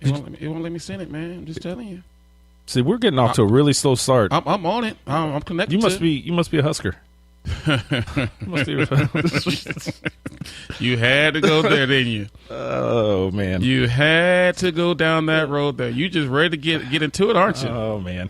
It won't let me send it, man. I'm just telling you. See, we're getting off to a really slow start. I'm on it. I'm connected. You must be a Husker. You had to go there, didn't you? Oh man, you had to go down that road there. You just ready to get into it, aren't you? Oh man.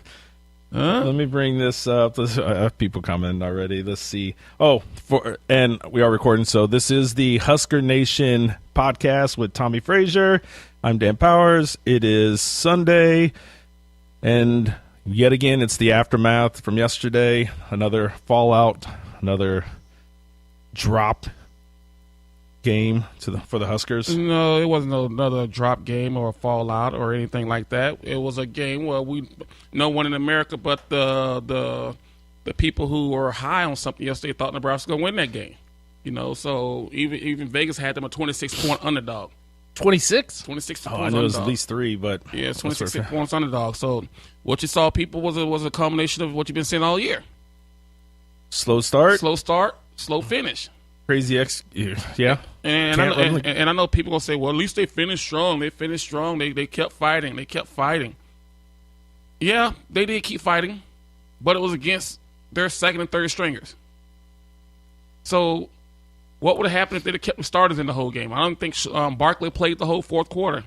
Huh? Let me bring this up. I have people commenting already. Let's see. And we are recording. So this is the Husker Nation podcast with Tommy Frazier. I'm Dan Powers. It is Sunday, and yet again, it's the aftermath from yesterday. Another fallout, another drop game for the Huskers. No, it wasn't another drop game or a fallout or anything like that. It was a game where no one in America but the people who were high on something yesterday thought Nebraska was going to win that game. You know, so even Vegas had them a 26-point underdog. 26? 26 points. Oh, I know it was at least 3, but yeah, it's 26 points underdog. So what you saw, people, was a combination of what you've been seeing all year. Slow start, slow finish. Crazy yeah. And I know people gonna say, well, at least they finished strong. They finished strong. They kept fighting. Yeah, they did keep fighting, but it was against their second and third stringers. So what would have happened if they'd have kept the starters in the whole game? I don't think Barkley played the whole fourth quarter.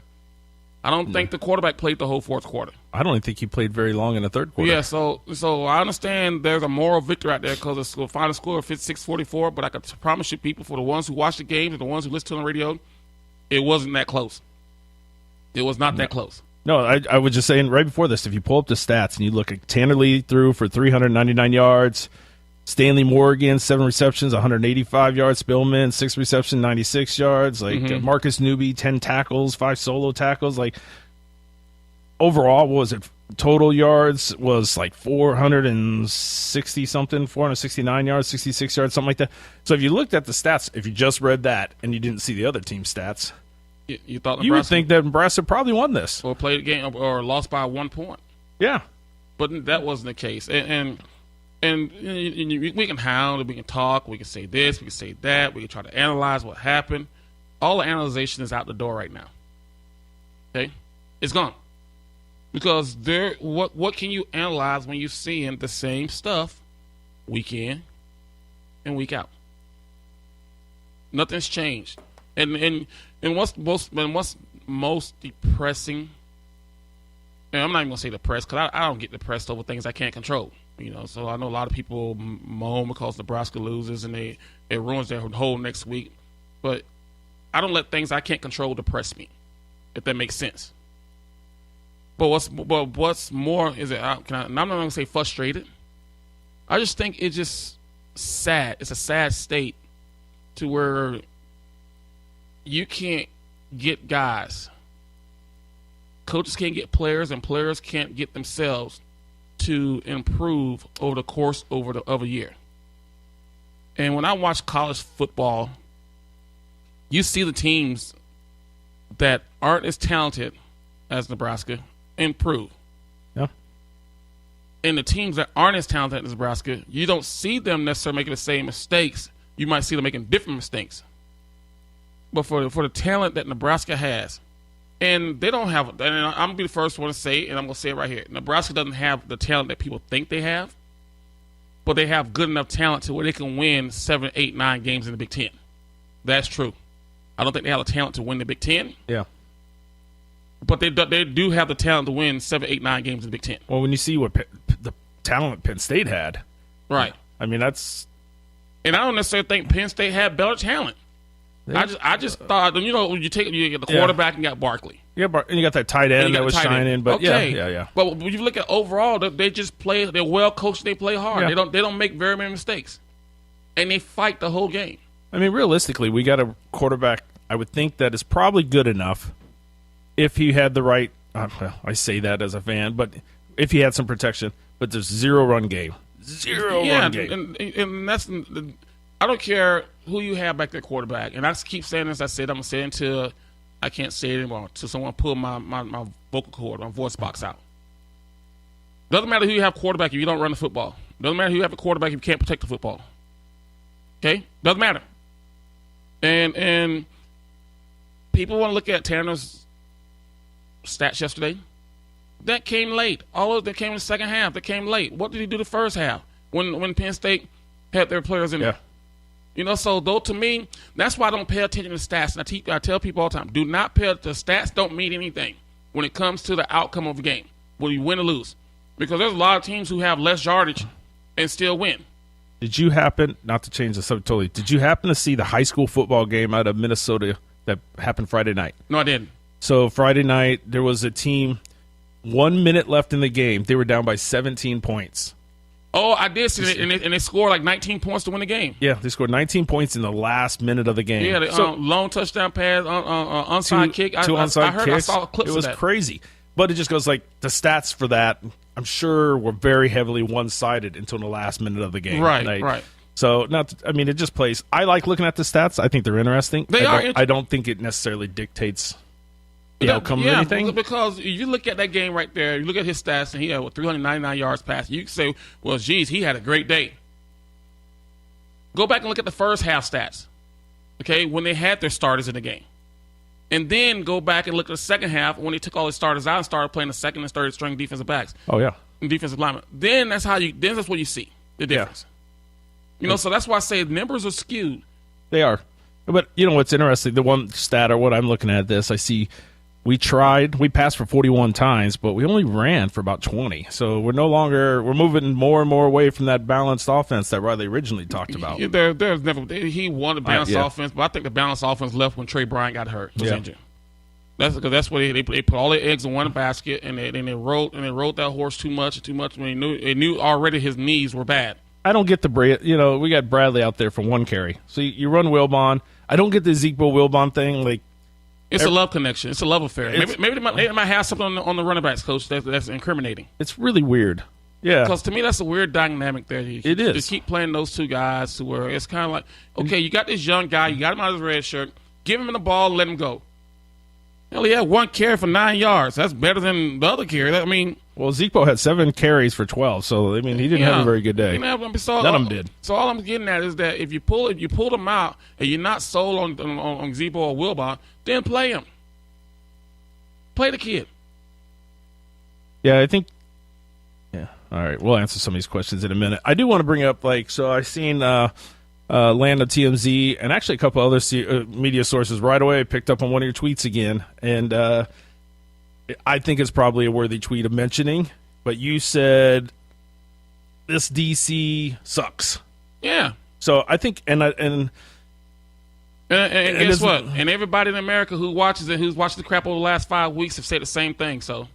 I don't think the quarterback played the whole fourth quarter. I don't even think he played very long in the third quarter. Yeah, so I understand there's a moral victory out there because the final score of 56-44, but I can promise you people, for the ones who watch the games and the ones who listen to the radio, it wasn't that close. It was not that close. No, I was just saying right before this, if you pull up the stats and you look at Tanner Lee threw for 399 yards, Stanley Morgan, 7 receptions, 185 yards. Spillman, 6 receptions, 96 yards. Marcus Newby, 10 tackles, 5 solo tackles. Overall, what was it? Total yards was 460-something, 469 yards, 66 yards, something like that. So if you looked at the stats, if you just read that and you didn't see the other team's stats, you thought Nebraska, you would think that Nebraska probably won this. Or played a game or lost by 1 point. Yeah. But that wasn't the case. And we can hound, we can talk, we can say this, we can say that, we can try to analyze what happened. All the analyzation is out the door right now. Okay? It's gone. Because what can you analyze when you're seeing the same stuff week in and week out? Nothing's changed. And what's most depressing, and I'm not even going to say depressed because I don't get depressed over things I can't control. So I know a lot of people moan because Nebraska loses and it ruins their whole next week. But I don't let things I can't control depress me, if that makes sense. But what's more is I'm not going to say frustrated. I just think it's just sad. It's a sad state to where you can't get guys. Coaches can't get players, and players can't get themselves to improve over the course of a year. And when I watch college football, you see the teams that aren't as talented as Nebraska improve. Yeah. And the teams that aren't as talented as Nebraska, you don't see them necessarily making the same mistakes. You might see them making different mistakes. But for the talent that Nebraska has, and they don't have, and I'm going to be the first one to say it, and I'm going to say it right here. Nebraska doesn't have the talent that people think they have, but they have good enough talent to where they can win 7, 8, 9 games in the Big Ten. That's true. I don't think they have the talent to win the Big Ten. Yeah. But they do have the talent to win 7, 8, 9 games in the Big Ten. Well, when you see what the talent Penn State had. Right. I mean, that's... And I don't necessarily think Penn State had better talent. I just thought, when you get the quarterback and you got Barkley. Yeah, and you got that tight end that was shining. But okay. Yeah. But when you look at overall, they just play. They're well coached. They play hard. Yeah. They don't make very many mistakes, and they fight the whole game. I mean, realistically, we got a quarterback. I would think that is probably good enough if he had the right. I say that as a fan, but if he had some protection. But there's zero run game. Run game. And that's. I don't care who you have back there quarterback. And I keep saying this. I'm going to say it until I can't say it anymore, until someone pull my vocal cord, my voice box out. Doesn't matter who you have quarterback if you don't run the football. Doesn't matter who you have a quarterback if you can't protect the football. Okay? Doesn't matter. And people want to look at Tanner's stats yesterday. That came late. All of that came in the second half. That came late. What did he do the first half when Penn State had their players in there? So though to me, that's why I don't pay attention to stats. And I tell people all the time, do not pay attention. Stats don't mean anything when it comes to the outcome of the game, whether you win or lose. Because there's a lot of teams who have less yardage and still win. Did you happen, not to change the subject totally, did you happen to see the high school football game out of Minnesota that happened Friday night? No, I didn't. So Friday night, there was a team, 1 minute left in the game. They were down by 17 points. Oh, I did see it, and they scored like 19 points to win the game. Yeah, they scored 19 points in the last minute of the game. Yeah, the lone touchdown pass, onside kick. Two onside kicks. I saw clips of that. It was crazy. But it just goes like the stats for that, I'm sure, were very heavily one-sided until the last minute of the game. Right. So, it just plays. I like looking at the stats. I think they're interesting. I don't think it necessarily dictates the outcome of anything. Because if you look at that game right there, you look at his stats, and he had 399 yards passing. You can say, well, geez, he had a great day. Go back and look at the first half stats, okay, when they had their starters in the game. And then go back and look at the second half when they took all the starters out and started playing the second and third string defensive backs. Oh, yeah. And defensive linemen. Then that's what you see, the difference. Yeah. So that's why I say the numbers are skewed. They are. But, what's interesting, the one stat or what I'm looking at this, I see we passed for 41 times, but we only ran for about 20. So we're moving more and more away from that balanced offense that Riley originally talked about. He wanted balanced offense, but I think the balanced offense left when Trey Bryant got hurt, was injured. That's what they put all their eggs in one basket, and they rode that horse too much when they knew already his knees were bad. I don't get we got Bradley out there for one carry. So you run Wilbon. I don't get the Ezekiel Wilbon thing, like. It's a love connection. It's a love affair. Maybe they might have something on the running backs coach that's incriminating. It's really weird. Yeah. Because to me, that's a weird dynamic there. It is. To keep playing those two guys to where it's kind of like, okay, you got this young guy, you got him out of his red shirt, give him the ball, let him go. Hell, he had one carry for 9 yards. That's better than the other carry. Well, Zeke had 7 carries for 12, so he didn't have a very good day. None of them did. So all I'm getting at is that if you pull them out and you're not sold on Zeke or Wilbon, then play him. Play the kid. Yeah, I think. Yeah. All right, we'll answer some of these questions in a minute. I do want to bring up so I've seen Land of TMZ and actually a couple other media sources right away picked up on one of your tweets again, and I think it's probably a worthy tweet of mentioning. But you said this DC sucks. Yeah. So I think and guess what? And everybody in America who's watched the crap over the last 5 weeks have said the same thing. So,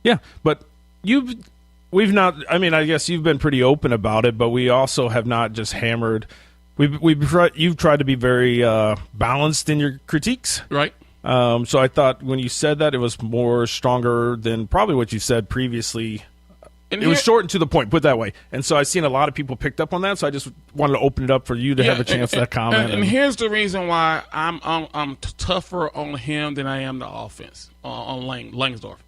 yeah, but we've not. I guess you've been pretty open about it, but we also have not just hammered. You've tried to be very balanced in your critiques, right? So I thought when you said that, it was more stronger than probably what you said previously. And it was short and to the point, put it that way. And so I've seen a lot of people picked up on that, so I just wanted to open it up for you to have a chance to comment. And here's the reason why I'm tougher on him than I am the offense, on Langsdorf.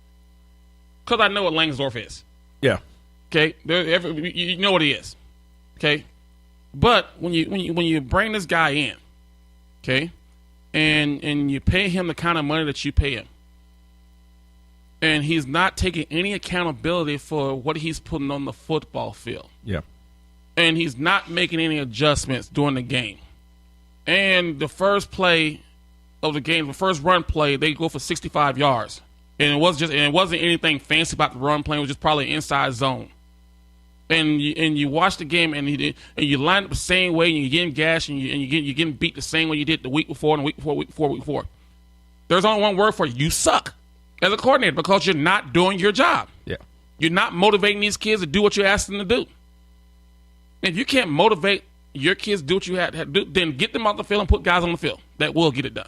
Because I know what Langsdorf is. Yeah. Okay? You know what he is. Okay? But when you bring this guy in, okay, and you pay him the kind of money that you pay him, and he's not taking any accountability for what he's putting on the football field. Yeah. And he's not making any adjustments during the game. And the first play of the game, the first run play, they go for 65 yards. And it wasn't anything fancy about the run play. It was just probably inside zone. And you watch the game and you line up the same way and you're getting gashed and you're getting beat the same way you did the week before and week before. There's only one word for it. You suck as a coordinator because you're not doing your job. Yeah. You're not motivating these kids to do what you asked them to do. If you can't motivate your kids to do what you had to do, then get them off the field and put guys on the field that will get it done.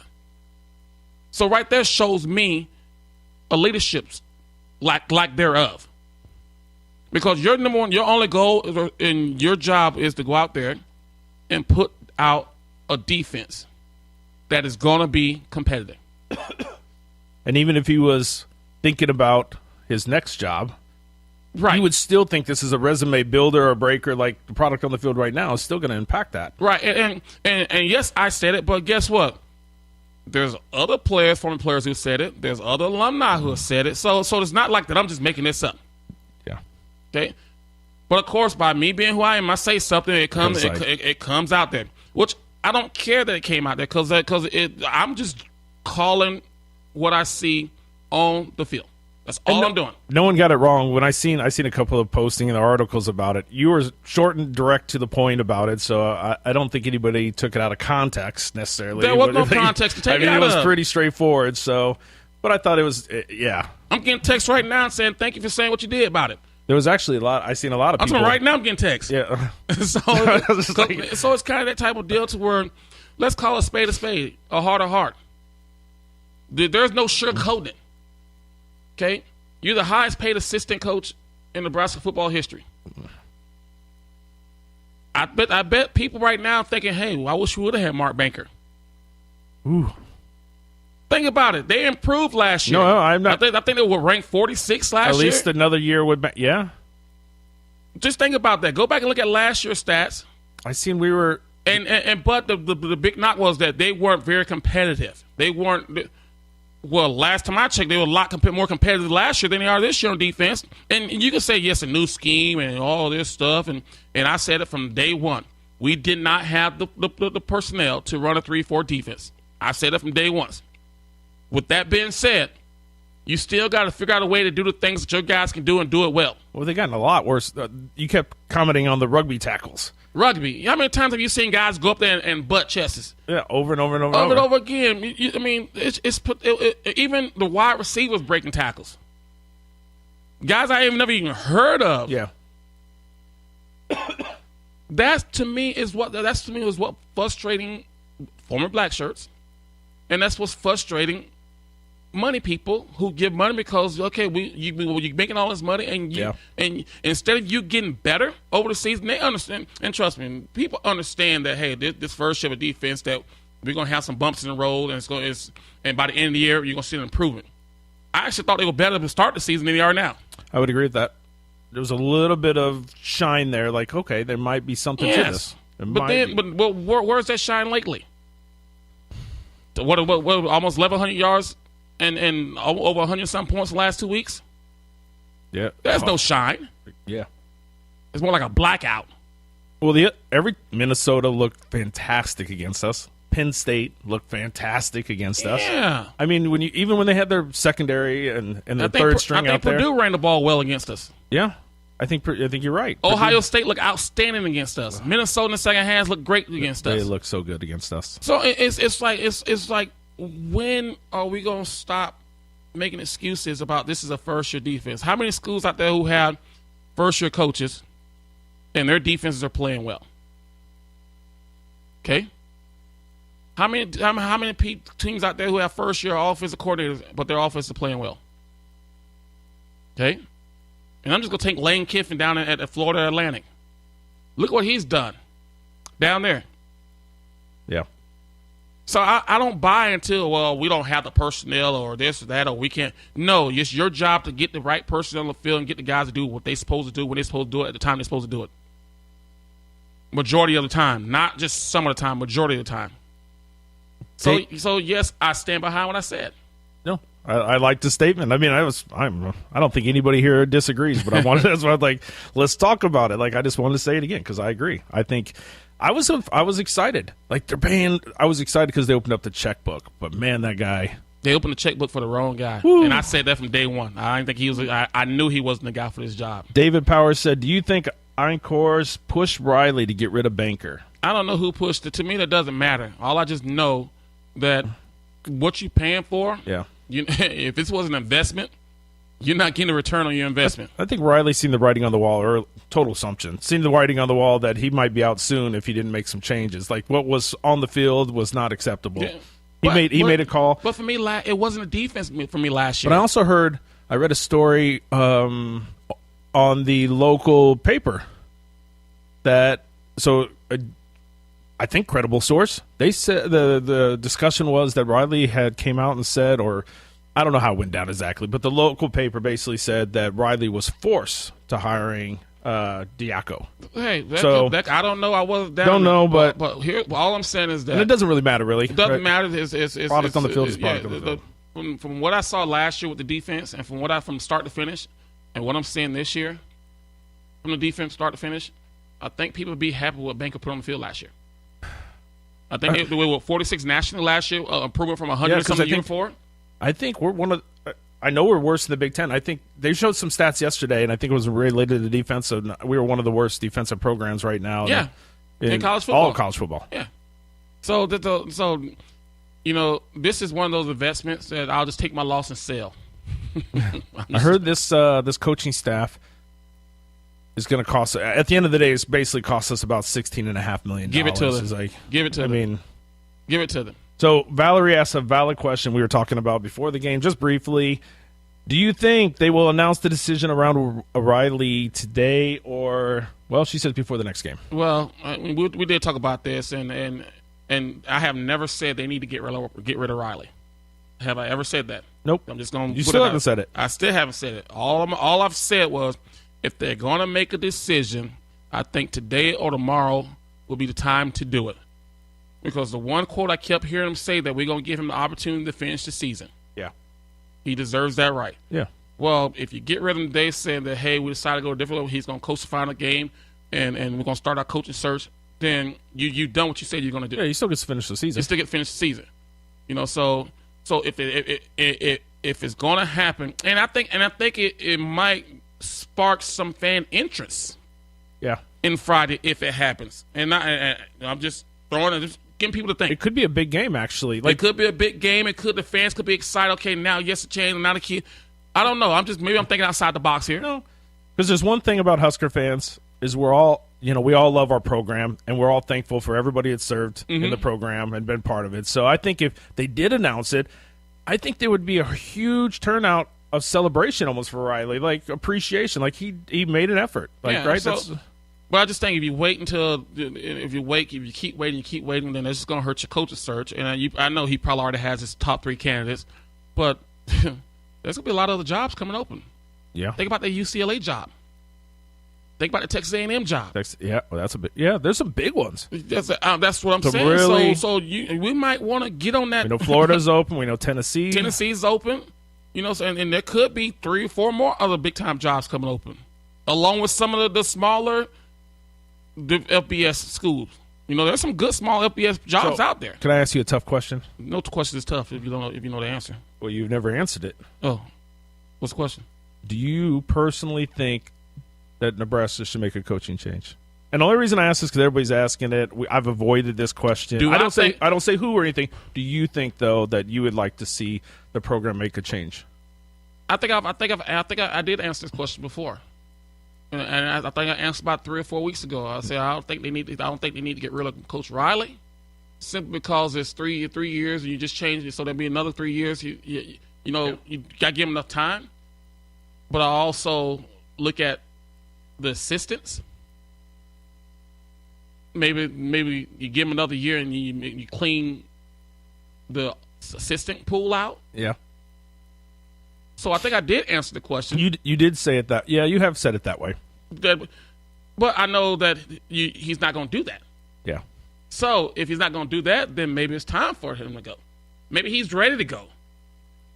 So right there shows me a leadership lack thereof. Because your only goal in your job is to go out there and put out a defense that is going to be competitive. And even if he was thinking about his next job, right, he would still think this is a resume builder or breaker, like the product on the field right now is still going to impact that. Right, and yes, I said it, but guess what? There's other players, former players who said it. There's other alumni who have said it. So it's not like that I'm just making this up. Yeah. Okay. But of course, by me being who I am, I say something, it comes out there. Which I don't care that it came out there because I'm just calling what I see on the field. That's all I'm doing. No one got it wrong. When I seen a couple of posting and articles about it, you were short and direct to the point about it, so I don't think anybody took it out of context necessarily. There was no context to take it out of. It was pretty straightforward, so, but I thought it was, yeah. I'm getting text right now saying thank you for saying what you did about it. There was actually a lot. I seen a lot of people. I'm right now. I'm getting text. Yeah. So it's kind of that type of deal to where, let's call a spade, a heart. There's no sugarcoating it. Okay, you're the highest paid assistant coach in Nebraska football history. I bet people right now thinking, "Hey, well, I wish we would have had Mark Banker." Ooh. Think about it. They improved last year. No, I'm not. I think they were ranked 46 last year. At least another year would be, yeah. Just think about that. Go back and look at last year's stats. I seen we were. But the big knock was that they weren't very competitive. They weren't. Well, last time I checked, they were a lot more competitive last year than they are this year on defense. And you can say, yes, a new scheme and all this stuff. And I said it from day one. We did not have the personnel to run a 3-4 defense. I said it from day one. With that being said, you still got to figure out a way to do the things that your guys can do and do it well. Well, they gotten a lot worse. You kept commenting on the rugby tackles. Rugby. How many times have you seen guys go up there and butt chests? Yeah, over and over and over. Over and over again. Even the wide receivers breaking tackles. Guys I ain't never even heard of. Yeah. That to me is what frustrating former black shirts, and that's what's frustrating money people who give money because you're making all this money and instead of you getting better over the season, they understand, and trust me, people understand that, hey, this first year of defense that we're gonna have some bumps in the road and by the end of the year you're gonna see an improvement. I actually thought they were better to start the season than they are now. I would agree with that. There was a little bit of shine there, like, okay, there might be something to this. But where's that shine lately? What almost 1,100 yards and over 100-some points the last 2 weeks? Yeah. There's no shine. Yeah. It's more like a blackout. Well, every Minnesota looked fantastic against us. Penn State looked fantastic against us. Yeah. I mean, even when they had their secondary and their third string out there. I think Purdue ran the ball well against us. Yeah. I think you're right. Ohio State looked outstanding against us. Minnesota in the second half looked great against us. They look so good against us. So it's like when are we going to stop making excuses about this is a first-year defense? How many schools out there who have first-year coaches and their defenses are playing well? Okay? How many teams out there who have first-year offensive coordinators but their offense is playing well? Okay? And I'm just going to take Lane Kiffin down at Florida Atlantic. Look what he's done down there. Yeah. So I don't buy until, well, we don't have the personnel or this or that or we can't. No, it's your job to get the right personnel on the field and get the guys to do what they're supposed to do when they're supposed to do it at the time they're supposed to do it. Majority of the time. Not just some of the time, majority of the time. So yes, I stand behind what I said. No, I like the statement. I mean, I don't think anybody here disagrees, but that's why I'm like, let's talk about it. Like, I just wanted to say it again because I agree. I think I was excited. Like, they're paying. I was excited because they opened up the checkbook. But man, that guy. They opened the checkbook for the wrong guy, Woo. And I said that from day one. I didn't think he was. I knew he wasn't the guy for this job. David Powers said, "Do you think Einkor's pushed Riley to get rid of Banker?" I don't know who pushed it. To me, that doesn't matter. All I just know that what you paying for. Yeah. If this was an investment, you're not getting a return on your investment. I think Riley's seen the writing on the wall, or total assumption, seen the writing on the wall that he might be out soon if he didn't make some changes. Like, what was on the field was not acceptable. Yeah. He made a call. But for me, it wasn't a defense for me last year. But I also I read a story on the local paper that, I think credible source. They said the discussion was that Riley had came out and said, or I don't know how it went down exactly, but the local paper basically said that Riley was forced to hiring Diaco. Hey, So I don't know. I wasn't down. Don't know, but here, all I'm saying is that and it doesn't really matter, really. It doesn't matter. It's product on the field is product on the field. From what I saw last year with the defense, and from start to finish, and what I'm seeing this year, from the defense start to finish, I think people would be happy with what Banker put on the field last year. I think they were 46 nationally last year, improvement from 100 something year before. I think we're one of. I know we're worse than the Big Ten. I think they showed some stats yesterday, and I think it was related to the defense. So we were one of the worst defensive programs right now. Yeah, in college football. All of college football. Yeah. So this is one of those investments that I'll just take my loss and sell. I heard this coaching staff is going to cost. At the end of the day, it's basically cost us about $16.5 million. Give it to them. Give it to them. Give it to them. So Valerie asked a valid question we were talking about before the game, just briefly. Do you think they will announce the decision around O'Reilly today, or she said before the next game? Well, we did talk about this, and I have never said they need to get rid of Riley. Have I ever said that? Nope. I'm just going. You still haven't said it. I still haven't said it. All I've said was, if they're going to make a decision, I think today or tomorrow will be the time to do it. Because the one quote I kept hearing him say that we're going to give him the opportunity to finish the season. Yeah. He deserves that right. Yeah. Well, if you get rid of him today saying that, hey, we decided to go a different way, he's going to coach the final game, and we're going to start our coaching search, then you done what you said you're going to do. Yeah, you still get to finish the season. You still get to finish the season. So if it's going to happen, and I think it might spark some fan interest. Yeah. In Friday if it happens, and I'm just getting people to think it could be a big game. Actually, it could be a big game. The fans could be excited. Okay, now yes, a change. Now the kid. I don't know. Maybe I'm thinking outside the box here. No, because there's one thing about Husker fans is we all love our program, and we're all thankful for everybody that's served in the program and been part of it. So I think if they did announce it, I think there would be a huge turnout of celebration almost for Riley, like appreciation, like he made an effort, right? But I just think if you keep waiting, then it's just going to hurt your coaching search. And I know he probably already has his top 3 candidates, but there's going to be a lot of other jobs coming open. Yeah. Think about the UCLA job. Think about the Texas A&M job. That's a big. Yeah, there's some big ones. That's what I'm saying. Really, we might want to get on that. We know Florida's open. We know Tennessee. Tennessee's open. And there could be 3 or 4 more other big time jobs coming open, along with some of the smaller FBS schools. There's some good small FBS jobs out there. Can I ask you a tough question? No question is tough if you know the answer. Well, you've never answered it. Oh, what's the question? Do you personally think that Nebraska should make a coaching change? And the only reason I ask this is because everybody's asking it. I've avoided this question. I don't say who or anything. Do you think though that you would like to see the program make a change? I think I did answer this question before. And I think I answered about 3 or 4 weeks ago. I said I don't think they need to get rid of Coach Riley, simply because it's 3 years and you just changed it, so there'll be another 3 years. You got to give him enough time. But I also look at the assistants. Maybe you give him another year and you clean the assistant pool out. Yeah. So I think I did answer the question. You did say it that. Yeah, you have said it that way. But I know that he's not going to do that. Yeah. So if he's not going to do that, then maybe it's time for him to go. Maybe he's ready to go.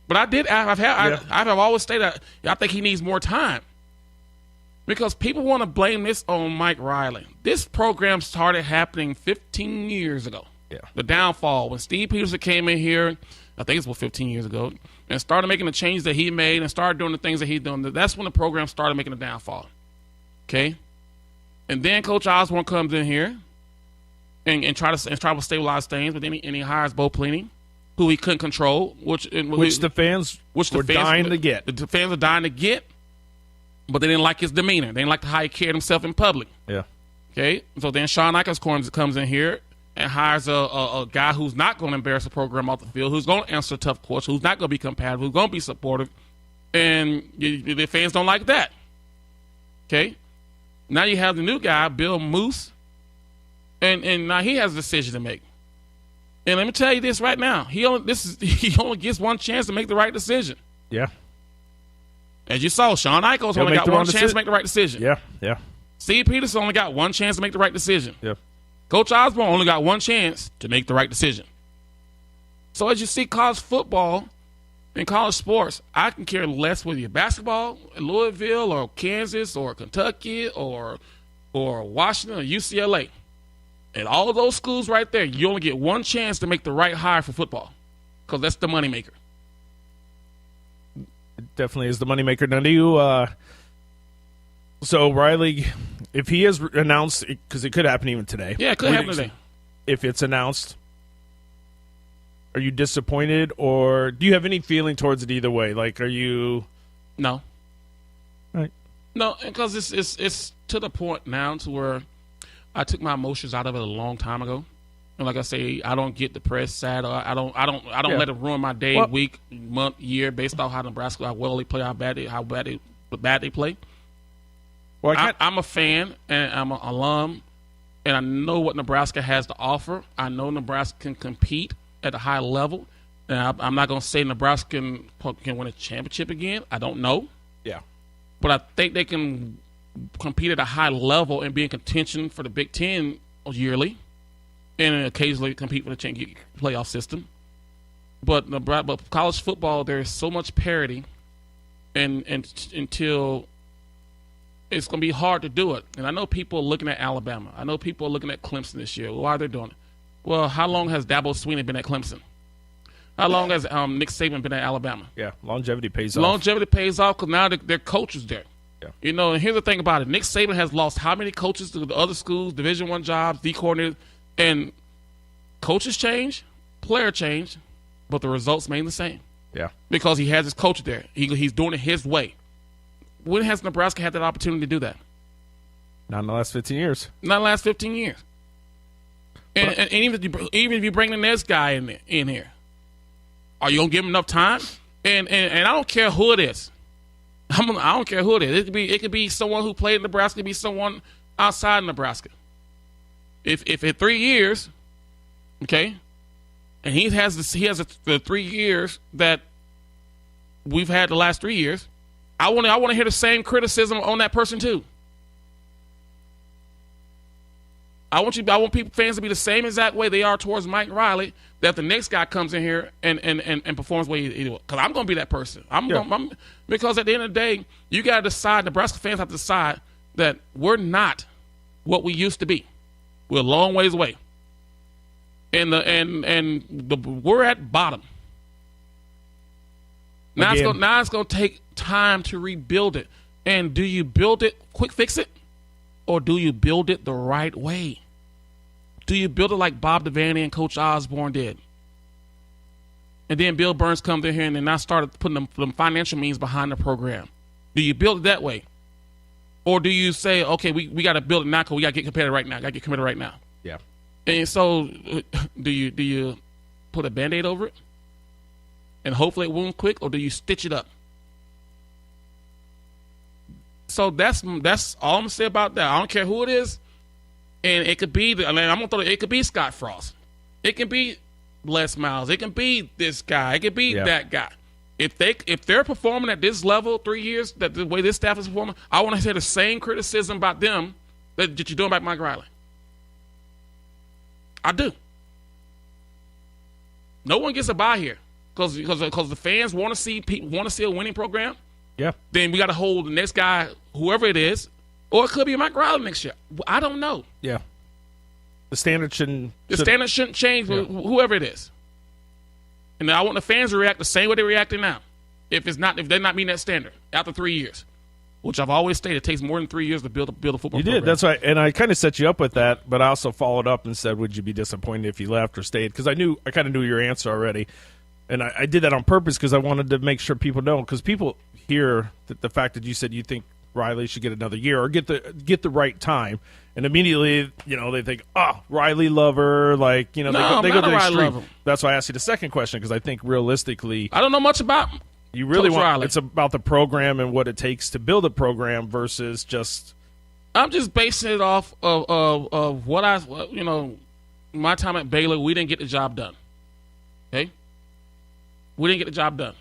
But I've always stated I think he needs more time. Because people want to blame this on Mike Riley. This program started happening 15 years ago. Yeah. The downfall. When Steve Peterson came in here, I think it's about 15 years ago, and started making the changes that he made and started doing the things that he's doing, that's when the program started making a downfall. Okay? And then Coach Osborne comes in here and try to stabilize things, but then he hires Bo Pelini, who he couldn't control, which the fans were dying to get. The fans are dying to get, but they didn't like his demeanor. They didn't like how he carried himself in public. Yeah. Okay? So then Sean Eichhorn comes in here and hires a guy who's not going to embarrass the program off the field, who's going to answer tough questions, who's not going to be competitive, who's going to be supportive, and the fans don't like that. Okay? Now you have the new guy, Bill Moose, and now he has a decision to make. And let me tell you this right now. He only gets one chance to make the right decision. Yeah. As you saw, Sean Eichholz only got one chance to make the right decision. Yeah, yeah. Steve Peterson only got one chance to make the right decision. Yep. Coach Osborne only got one chance to make the right decision. So as you see college football and college sports, I can care less whether you're basketball in Louisville or Kansas or Kentucky or Washington or UCLA. And all of those schools right there, you only get one chance to make the right hire for football because that's the moneymaker. It definitely is the moneymaker. Now, do you so Riley, if he has announced, because it could happen even today. Yeah, it could happen today. If it's announced, are you disappointed, or do you have any feeling towards it either way? Like, are you? No. Right. No, because it's to the point now to where I took my emotions out of it a long time ago, and like I say, I don't get depressed, sad. I don't let it ruin my day, week, month, year based off how Nebraska, how well they play, how bad they play. Well, I'm a fan and I'm an alum, and I know what Nebraska has to offer. I know Nebraska can compete at a high level. And I'm not going to say Nebraska can win a championship again. I don't know. Yeah. But I think they can compete at a high level and be in contention for the Big Ten yearly and occasionally compete for the playoff system. But college football, there's so much parity and until it's going to be hard to do it. And I know people are looking at Alabama. I know people are looking at Clemson this year. Why are they doing it? Well, how long has Dabo Swinney been at Clemson? How long has Nick Saban been at Alabama? Yeah, longevity pays off. Longevity pays off because now their coaches there. Yeah. You know, and here's the thing about it. Nick Saban has lost how many coaches to the other schools, Division I jobs, D coordinators, and coaches change, player change, but the results remain the same. Yeah. Because he has his coach there. He's doing it his way. When has Nebraska had that opportunity to do that? Not in the last 15 years. Not in the last 15 years. And even if you bring the next guy in here, are you gonna give him enough time? And I don't care who it is. I don't care who it is. It could be someone who played in Nebraska. It could be someone outside Nebraska. If in 3 years, okay, and he has the 3 years that we've had the last 3 years, I want to hear the same criticism on that person too. I want fans to be the same exact way they are towards Mike Riley. That the next guy comes in here and performs the way he do. Because I'm going to be that person. Because at the end of the day, you got to decide. Nebraska fans have to decide that we're not what we used to be. We're a long ways away, and we're at bottom. Now it's going to take time to rebuild it. And do you build it, quick fix it, or do you build it the right way? Do you build it like Bob Devaney and Coach Osborne did? And then Bill Burns comes in here and then I started putting them financial means behind the program. Do you build it that way? Or do you say, okay, we got to build it now because we got to get committed right now. Yeah. And so do you put a Band-Aid over it and hopefully it wounds quick, or do you stitch it up? So that's all I'm going to say about that. I don't care who it is. And it could be, it could be Scott Frost. It can be Les Miles. It can be this guy. It could be that guy. If they're performing at this level 3 years, that the way this staff is performing, I want to hear the same criticism about them that you're doing about Mike Riley. I do. No one gets a bye here because the fans want to see a winning program. Yeah. Then we got to hold the next guy, whoever it is. Or it could be Mike Riley next year. I don't know. Yeah. The standard shouldn't change with whoever it is. And I want the fans to react the same way they're reacting now. If they're not meeting that standard after 3 years. Which I've always stated, it takes more than 3 years to build a football program. You did, that's right. And I kind of set you up with that, but I also followed up and said, would you be disappointed if you left or stayed? Because I kind of knew your answer already. And I did that on purpose because I wanted to make sure people know. Because people hear the fact that you said you think Riley should get another year or get the right time, and immediately they think, Riley lover, they go to the extreme. That's why I asked you the second question, because I think realistically, I don't know much about you really Coach want Riley. It's about the program and what it takes to build a program versus just. I'm just basing it off of what my time at Baylor. We didn't get the job done. Okay, we didn't get the job done,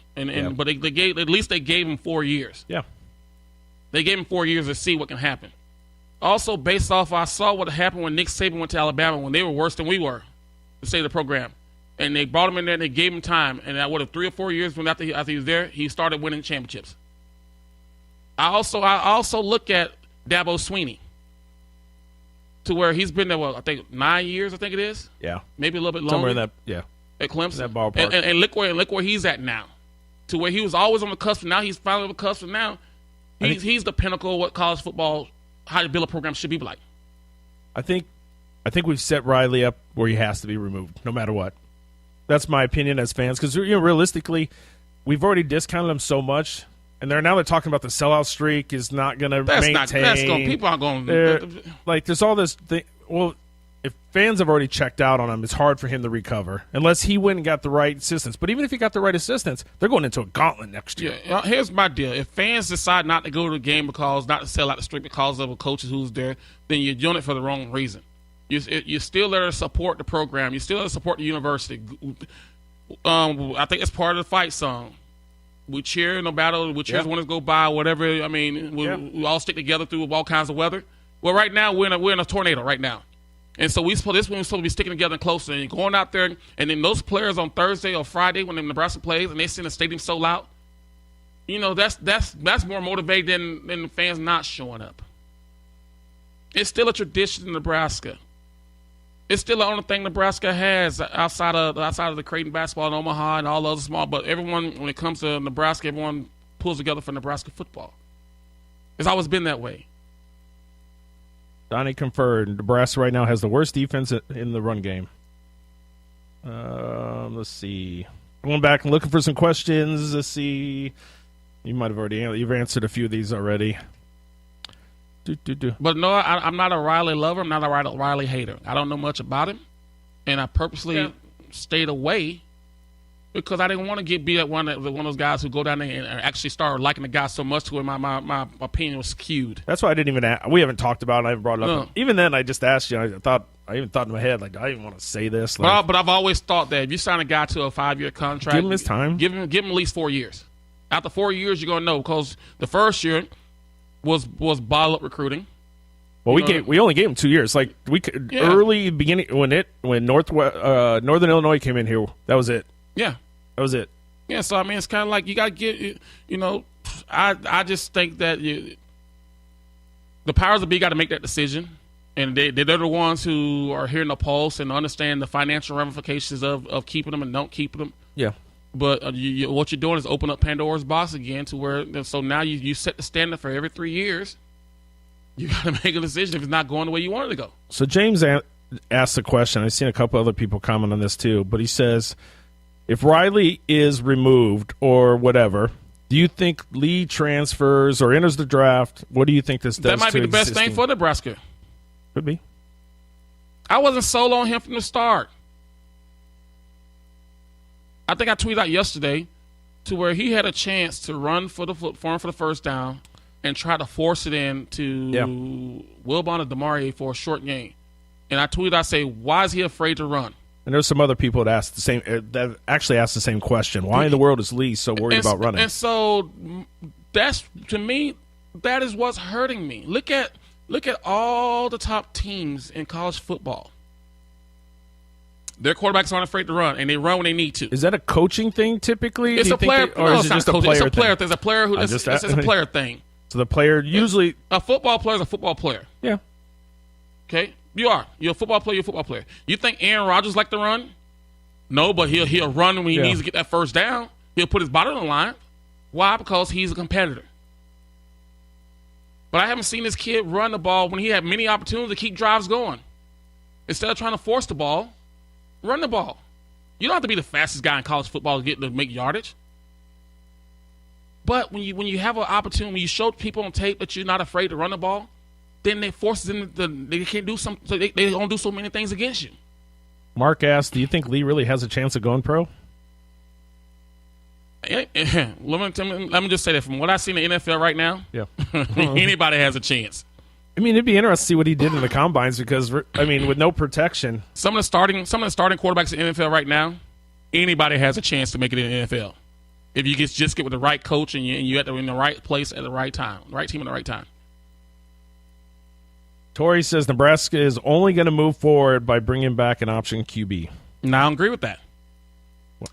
but they gave 4 years. Yeah. They gave him 4 years to see what can happen. Also, based off, I saw what happened when Nick Saban went to Alabama when they were worse than we were, to say the program. And they brought him in there and they gave him time. And that would have 3 or 4 years after he was there, he started winning championships. I also look at Dabo Swinney, to where he's been there, I think 9 years, I think it is. Yeah. Maybe a little bit longer. Somewhere in that, yeah. At Clemson. That ballpark. And look where he's at now. To where he was always on the cusp, and now he's finally on the cusp, and now he's the pinnacle of what college football, how to build a program should be like. I think we've set Riley up where he has to be removed, no matter what. That's my opinion as fans, because realistically, we've already discounted him so much, and they're talking about the sellout streak is not going to maintain. People aren't going. There's all this thing. Well, if fans have already checked out on him, it's hard for him to recover unless he went and got the right assistance. But even if he got the right assistance, they're going into a gauntlet next year. Yeah, here's my deal. If fans decide not to go to the game not to sell out the streak because of a coach who's there, then you're doing it for the wrong reason. You're still there to support the program. You're still there to support the university. I think it's part of the fight song. We cheer no matter. We cheer as winners go by. Whatever. I mean, we all stick together through all kinds of weather. Well, right now we're in a tornado right now, and so we're supposed to be sticking together and closer. And going out there, and then those players on Thursday or Friday when Nebraska plays, and they send the stadium so loud. That's more motivating than the fans not showing up. It's still a tradition in Nebraska. It's still the only thing Nebraska has outside of the Creighton basketball and Omaha and all the other small. But everyone, when it comes to Nebraska, everyone pulls together for Nebraska football. It's always been that way. Donnie conferred. Nebraska right now has the worst defense in the run game. Let's see. Going back and looking for some questions. Let's see. You might have you've answered a few of these already. But no, I'm not a Riley lover. I'm not a Riley hater. I don't know much about him, and I purposely stayed away because I didn't want to be one of those guys who go down there and actually start liking the guy so much to where my opinion was skewed. That's why I didn't even. We haven't talked about it. I haven't brought it up. Even then, I just asked you. I even thought in my head, like, I didn't want to say this. Like, but I've always thought that if you sign a guy to a 5-year contract, give him his time. Give him at least 4 years. After 4 years, you're gonna know because the first year was bottle up recruiting. Well, we only gave him 2 years. Like early beginning when Northern Illinois came in here, that was it. Yeah, that was it. Yeah, so I mean, it's kind of like you got to get. I just think that the powers that be got to make that decision, and they're the ones who are hearing the pulse and understand the financial ramifications of keeping them and don't keep them. Yeah. But what you're doing is open up Pandora's box again to where so now you set the standard for every 3 years. You got to make a decision if it's not going the way you want it to go. So James asked a question. I've seen a couple other people comment on this too, but he says, if Riley is removed or whatever, do you think Lee transfers or enters the draft? What do you think this does? That might be the best thing for Nebraska. Could be. I wasn't sold on him from the start. I think I tweeted out yesterday to where he had a chance to run for the first down and try to force it in to Wilbon or Demarie for a short game. And I tweeted, I say, why is he afraid to run? And there's some other people that actually asked the same question. Why in the world is Lee so worried about running? And so that's, to me, that is what's hurting me. Look at all the top teams in college football. Their quarterbacks aren't afraid to run, and they run when they need to. Is that a coaching thing typically? It's a player, or is it just a player thing? It's a player who. It's a player thing. So the player usually a football player is a football player. Yeah. Okay, you're a football player. You're a football player. You think Aaron Rodgers like to run? No, but he'll run when he needs to get that first down. He'll put his body on the line. Why? Because he's a competitor. But I haven't seen this kid run the ball when he had many opportunities to keep drives going. Instead of trying to force the ball, run the ball. You don't have to be the fastest guy in college football to make yardage. But when you have an opportunity, when you show people on tape that you're not afraid to run the ball, then they force them they can't do some. So they don't do so many things against you. Mark asked, "Do you think Lee really has a chance of going pro?" Let me just say that from what I see in the NFL right now, anybody has a chance. I mean, it'd be interesting to see what he did in the combines because, I mean, with no protection. Some of the starting quarterbacks in the NFL right now, anybody has a chance to make it in the NFL. If you just get with the right coach and you're in the right place at the right time, the right team at the right time. Tori says Nebraska is only going to move forward by bringing back an option QB. No, I don't agree with that.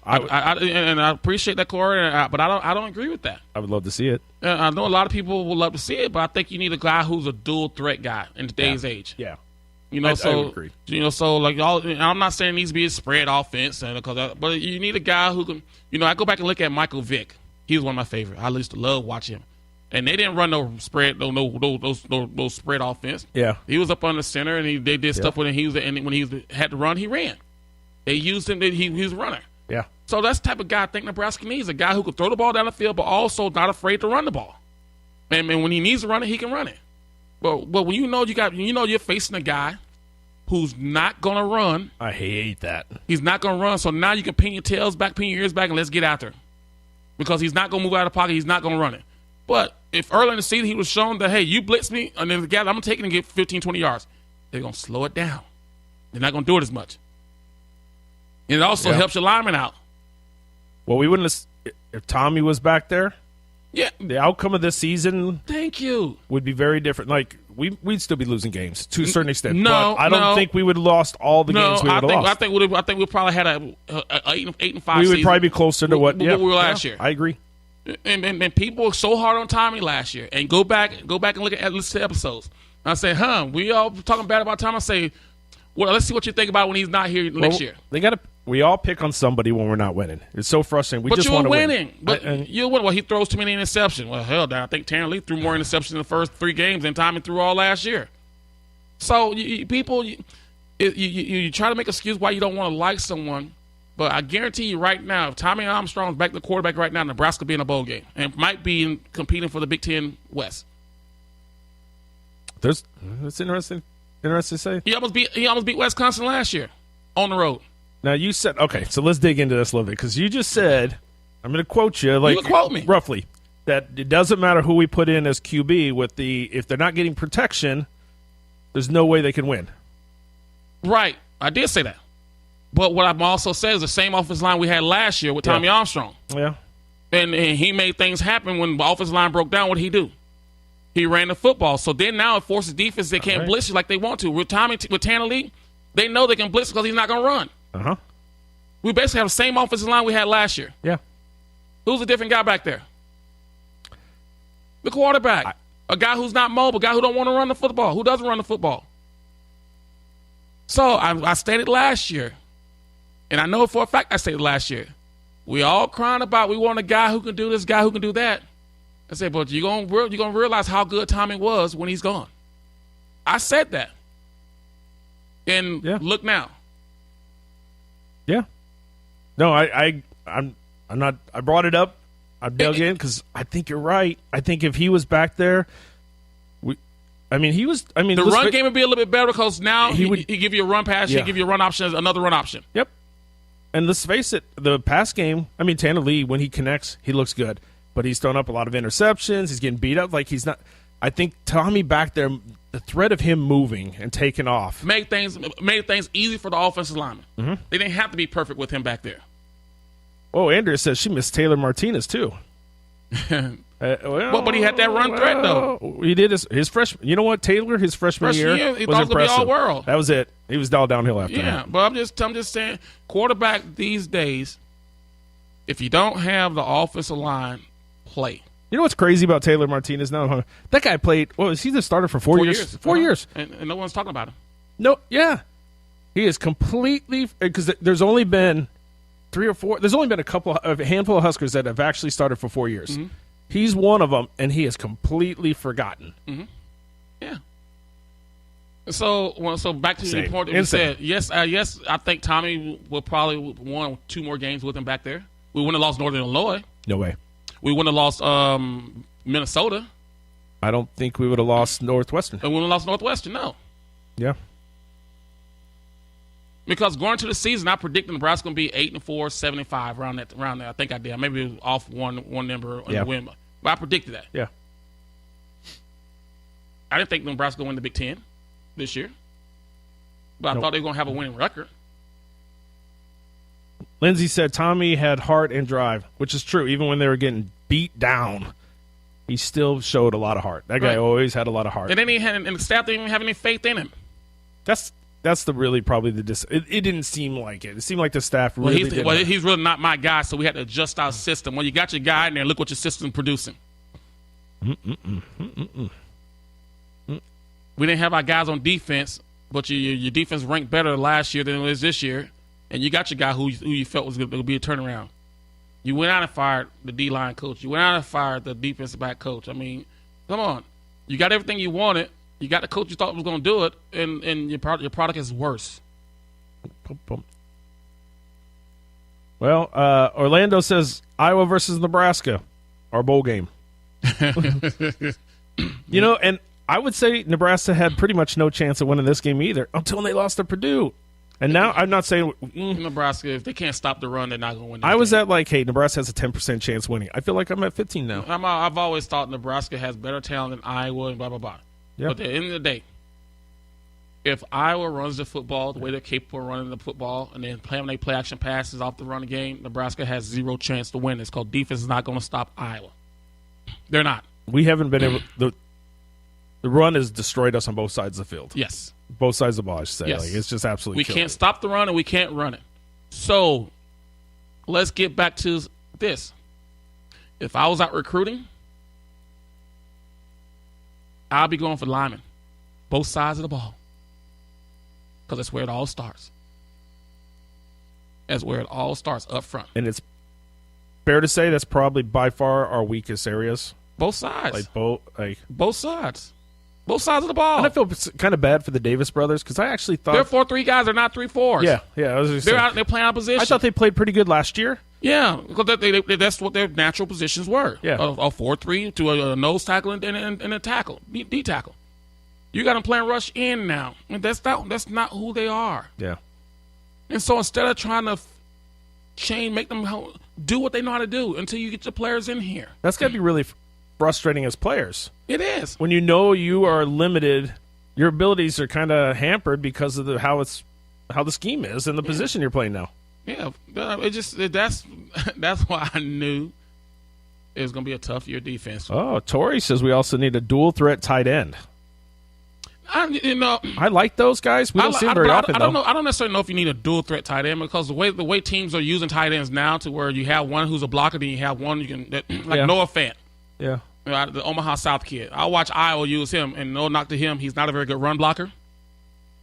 I appreciate that, Corey, but I don't agree with that. I would love to see it. I know a lot of people would love to see it, but I think you need a guy who's a dual threat guy in today's age. Yeah. I agree. So like I'm not saying it needs to be a spread offense, but you need a guy who can. I go back and look at Michael Vick. He was one of my favorite. I used to love watching him, and they didn't run no spread, no spread offense. Yeah, he was up on the center, and they did stuff with him. And when he had to run, he ran. They used him. He was a runner. Yeah. So that's the type of guy I think Nebraska needs, a guy who can throw the ball down the field, but also not afraid to run the ball. And when he needs to run it, he can run it. But when you're facing a guy who's not gonna run. I hate that. He's not gonna run. So now you can pin your ears back, and let's get after him. Because he's not gonna move out of the pocket, he's not gonna run it. But if early in the season he was shown that, hey, you blitz me, and then the guy I'm gonna take it and get 15, 20 yards, they're gonna slow it down. They're not gonna do it as much. And it also helps your lineman out. Well, we wouldn't have, if Tommy was back there. Yeah, the outcome of this season, thank you, would be very different. Like we'd still be losing games to a certain extent. No, but I don't think we would have lost all the games we would have lost. I think we probably had a 8-5 season. We would probably be closer to what we were last year. I agree. And people were so hard on Tommy last year. And go back and look at listen to episodes. I say, we all talking bad about Tommy. I say, well, let's see what you think about when he's not here next year. We all pick on somebody when we're not winning. It's so frustrating. We just want to win. But you're winning. Well, he throws too many interceptions. Well, hell, I think Tanner Lee threw more interceptions in the first 3 games than Tommy threw all last year. So people try to make an excuse why you don't want to like someone, but I guarantee you right now, if Tommy Armstrong's back the quarterback right now, Nebraska be in a bowl game and might be competing for the Big Ten West. That's interesting. Interesting to say. He almost beat Wisconsin last year on the road. Now, you said, okay, so let's dig into this a little bit, because you just said, I'm going to quote you, you quote me. Roughly, that it doesn't matter who we put in as QB, if they're not getting protection, there's no way they can win. Right. I did say that. But what I'm also saying is the same offensive line we had last year with Tommy Armstrong. Yeah. And he made things happen when the offensive line broke down. What did he do? He ran the football. So then now it forces defense. They can't blitz you like they want to. With Tanner Lee, they know they can blitz because he's not going to run. Uh-huh. We basically have the same offensive line we had last year. Yeah. Who's a different guy back there? The quarterback. A guy who's not mobile, a guy who don't want to run the football, who doesn't run the football. So I stated last year, and I know for a fact I stated last year, we all crying about we want a guy who can do this, guy who can do that. I said, but you're gonna realize how good Tommy was when he's gone. I said that. And look now. Yeah. No, I'm not. I brought it up. I dug in because I think you're right. I think if he was back there, the run game would be a little bit better because now he give you a run pass, he give you a run option as another run option. Yep. And let's face it, the pass game. Tanner Lee, when he connects, he looks good, but he's thrown up a lot of interceptions. He's getting beat up. Like he's not. I think Tommy back there, the threat of him moving and taking off made things easy for the offensive linemen. Mm-hmm. They didn't have to be perfect with him back there. Oh, Andrea says she missed Taylor Martinez too. But he had that run threat though. He did his freshman. You know what, Taylor? His freshman year he was thought impressive. Be all world. That was it. He was all downhill after that. Yeah, but I'm just saying, quarterback these days, if you don't have the offensive line play. You know what's crazy about Taylor Martinez now? That guy played. Well, was he the starter for 4 years? 4 years, and no one's talking about him. No, yeah, he is completely because there's only been 3 or 4. There's only been a handful of Huskers that have actually started for 4 years. Mm-hmm. He's one of them, and he is completely forgotten. Mm-hmm. Yeah. So back to the point that we said. Yes, I think Tommy will probably won 2 more games with him back there. We wouldn't have lost Northern Illinois. No way. We wouldn't have lost Minnesota. I don't think we would have lost Northwestern. And we wouldn't have lost Northwestern, no. Yeah. Because going to the season, I predicted Nebraska going to be 8-4, 7-5 around there. I think I did. Maybe it was off one number on the win, but I predicted that. Yeah. I didn't think Nebraska would win the Big Ten this year, but I thought they were going to have a winning record. Lindsay said Tommy had heart and drive, which is true. Even when they were getting beat down, he still showed a lot of heart. That guy always had a lot of heart. And then and the staff didn't even have any faith in him. That's the really probably the it didn't seem like it. It seemed like the staff really didn't. He's really not my guy, so we had to adjust our system. When you got your guy in there, look what your system's producing. We didn't have our guys on defense, but your defense ranked better last year than it is this year, and you got your guy who you felt was going to be a turnaround. You went out and fired the D-line coach. You went out and fired the defensive back coach. I mean, come on. You got everything you wanted. You got the coach you thought was going to do it, and your product is worse. Well, Orlando says Iowa versus Nebraska, our bowl game. And I would say Nebraska had pretty much no chance of winning this game either until they lost to Purdue. And now I'm not saying Nebraska, if they can't stop the run, they're not going to win. I was at hey, Nebraska has a 10% chance winning. I feel like I'm at 15 now. I've always thought Nebraska has better talent than Iowa and blah, blah, blah. Yep. But at the end of the day, if Iowa runs the football the way they're capable of running the football and then when they play action passes off the run game, Nebraska has zero chance to win. It's called defense is not going to stop Iowa. They're not. We haven't been able the run has destroyed us on both sides of the field. Yes. Both sides of the ball, I should say. Yes. It's just absolutely We can't stop the run and we can't run it. So let's get back to this. If I was out recruiting, I'll be going for linemen. Both sides of the ball. Because that's where it all starts. That's where it all starts, up front. And it's fair to say that's probably by far our weakest areas. Both sides. Both sides. Both sides of the ball. And I feel kind of bad for the Davis brothers because I actually thought they're 4-3 guys. They're not 3-4s. Yeah. They're playing out of position. I thought they played pretty good last year. Yeah, because that's what their natural positions were. Yeah, a 4-3 to a nose tackle and a tackle, D tackle. You got them playing rush in now, and that's not who they are. Yeah. And so instead of trying to make them do what they know how to do until you get your players in here, that's got to be really frustrating as players. It is. When you know you are limited, your abilities are kind of hampered because of how the scheme is and the position you're playing now. Yeah, that's why I knew it was going to be a tough year defense. Oh, Tori says we also need a dual threat tight end. I like those guys. We don't see them very often. I don't necessarily know if you need a dual threat tight end because the way teams are using tight ends now, to where you have one who's a blocker, then you have one Noah Fant. Yeah. The Omaha South kid. I watch Iowa use him, and no knock to him, he's not a very good run blocker,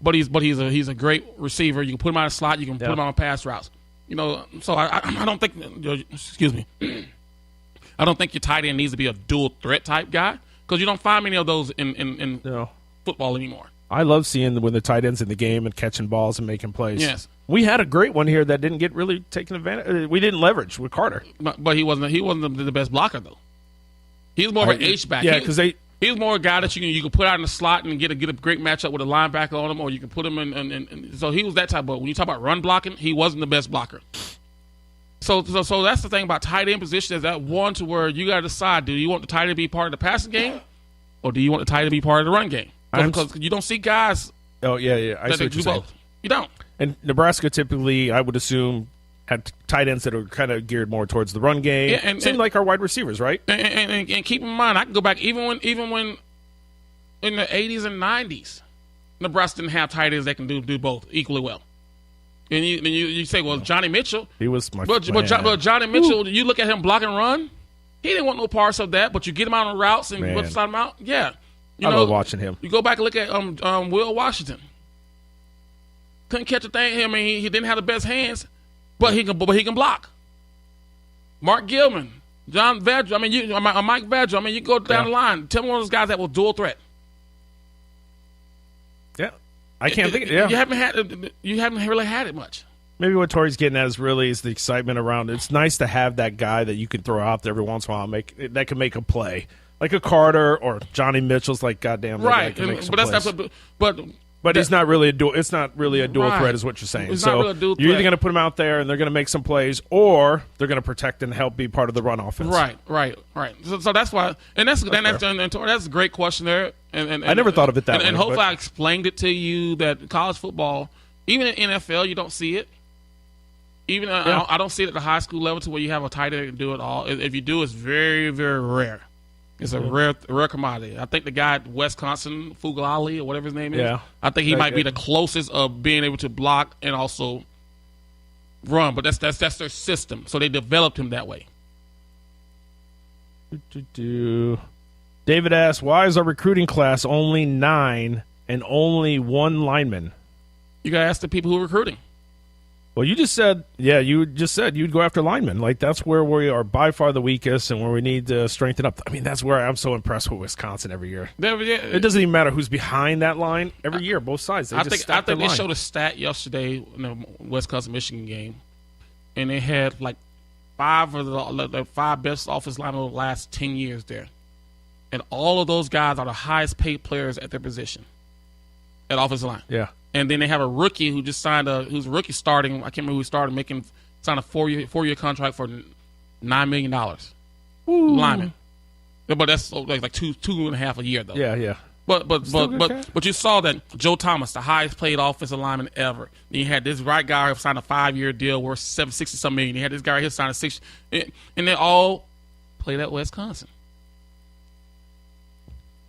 but he's a great receiver. You can put him out of slot, you can put him on pass routes. So I don't think. Excuse me. I don't think your tight end needs to be a dual threat type guy because you don't find many of those in football anymore. I love seeing when the tight end's in the game and catching balls and making plays. Yes. We had a great one here that didn't get really taken advantage. We didn't leverage with Carter, but he wasn't the best blocker though. He was more of an H-back. Yeah, because he was more a guy that you can put out in the slot and get a great matchup with a linebacker on him, or you can put him in. So he was that type. But when you talk about run blocking, he wasn't the best blocker. So that's the thing about tight end position is that one to where you got to decide: do you want the tight end to be part of the passing game, or do you want the tight end to be part of the run game? Because you don't see guys. Oh yeah. I see what you're saying. You don't. And Nebraska typically, I would assume, had tight ends that are kind of geared more towards the run game. Yeah, and like our wide receivers, right? And keep in mind, I can go back even when in the 80s and 90s, Nebraska didn't have tight ends that can do both equally well. And you say, well, Johnny Mitchell. He was my but Johnny Mitchell, you look at him block and run, he didn't want no parts of that, but you get him out on routes and slide him out. Yeah. I love watching him. You go back and look at Will Washington. Couldn't catch a thing. I mean, he didn't have the best hands. But he can block. Mark Gilman, John Vedra. Mike Vedra. I mean, you go down the line. Tell me one of those guys that was dual threat. Yeah, I can't think. Yeah, you haven't really had it much. Maybe what Tori's getting at is the excitement around it. It's nice to have that guy that you can throw out there every once in a while that can make a play, like a Carter or Johnny Mitchell's. Like goddamn, right? But he's not really a dual. It's not really a dual threat, is what you're saying. It's not really a dual threat. You're either going to put him out there and they're going to make some plays, or they're going to protect and help be part of the run offense. Right. So that's why, and that's a great question there. And I never thought of it that way. And hopefully I explained it to you that college football, even in NFL, you don't see it. Even I don't see it at the high school level to where you have a tight end that can do it all. If you do, it's very, very rare. It's a rare commodity. I think the guy at Wisconsin, Fugalali or whatever his name is, Yeah. I think he might be the closest of being able to block and also run. But that's their system. So they developed him that way. David asks, why is our recruiting class only 9 and only 1 lineman? You got to ask the people who are recruiting. Well, you just said you'd go after linemen. Like, that's where we are by far the weakest and where we need to strengthen up. I mean, that's where I'm so impressed with Wisconsin every year. It doesn't even matter who's behind that line. Every year, both sides. I think they showed a stat yesterday in the Wisconsin-Michigan game, and they had like 5 of the 5 best offensive linemen of the last 10 years there. And all of those guys are the highest paid players at their position at offensive line. Yeah. And then they have a rookie who just signed who's a rookie starting. I can't remember who started signed a 4-year contract for $9 million. Lineman. But that's like 2.5 a year though. Yeah. But you saw that Joe Thomas, the highest paid offensive lineman ever. Then you had this right guy who signed a 5-year deal worth $60-some million. You had this guy right here signed a 6, and they all played at Wisconsin.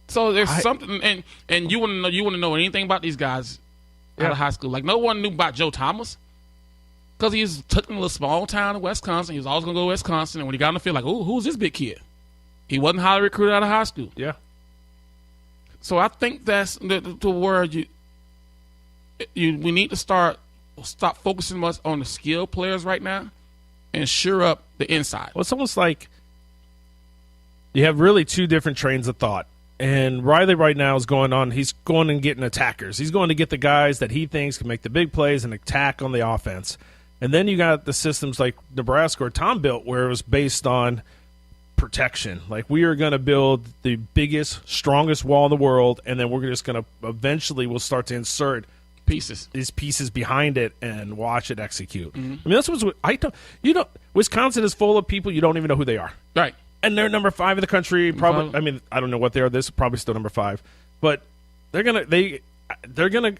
So there's something, and you want to know anything about these guys out of high school. Like, no one knew about Joe Thomas because he was took in a little small town in Wisconsin. He was always going to go to Wisconsin, and when he got on the field, like, oh, who's this big kid? He wasn't highly recruited out of high school. Yeah. So I think that's to where we need to stop focusing much on the skill players right now and shore up the inside. Well, it's almost like you have really 2 different trains of thought. And Riley right now is going on. He's going and getting attackers. He's going to get the guys that he thinks can make the big plays and attack on the offense. And then you got the systems like Nebraska or Tom built where it was based on protection. Like, we are going to build the biggest, strongest wall in the world, and then we're just going to eventually we'll start to insert these pieces behind it and watch it execute. Mm-hmm. I mean, that's what Wisconsin is full of people you don't even know who they are. Right. And they're number 5 in the country. Probably. I mean, I don't know what they are. This is probably still number 5, but they're gonna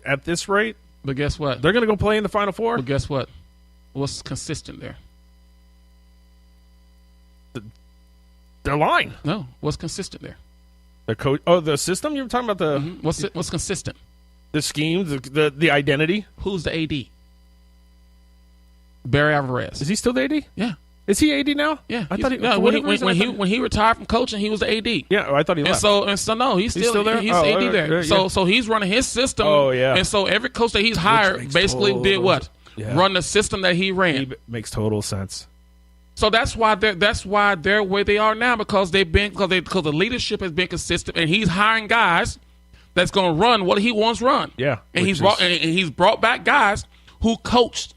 at this rate. But guess what? They're gonna go play in the Final Four. But guess what? What's consistent there? Their line. No. What's consistent there? The coach. Oh, the system. You were talking about the. Mm-hmm. What's consistent? The scheme. The identity. Who's the AD? Barry Alvarez. Is he still the AD? Yeah. Is he AD now? Yeah, I thought when he retired from coaching, he was the AD. Yeah, I thought he left. And so no, he's still there. He's AD there. So he's running his system. Oh yeah. And so every coach that he's hired basically did what? Yeah. Run the system that he ran. He makes total sense. So that's why they're where they are now because the leadership has been consistent and he's hiring guys that's going to run what he wants run. Yeah. And he's brought back guys who coached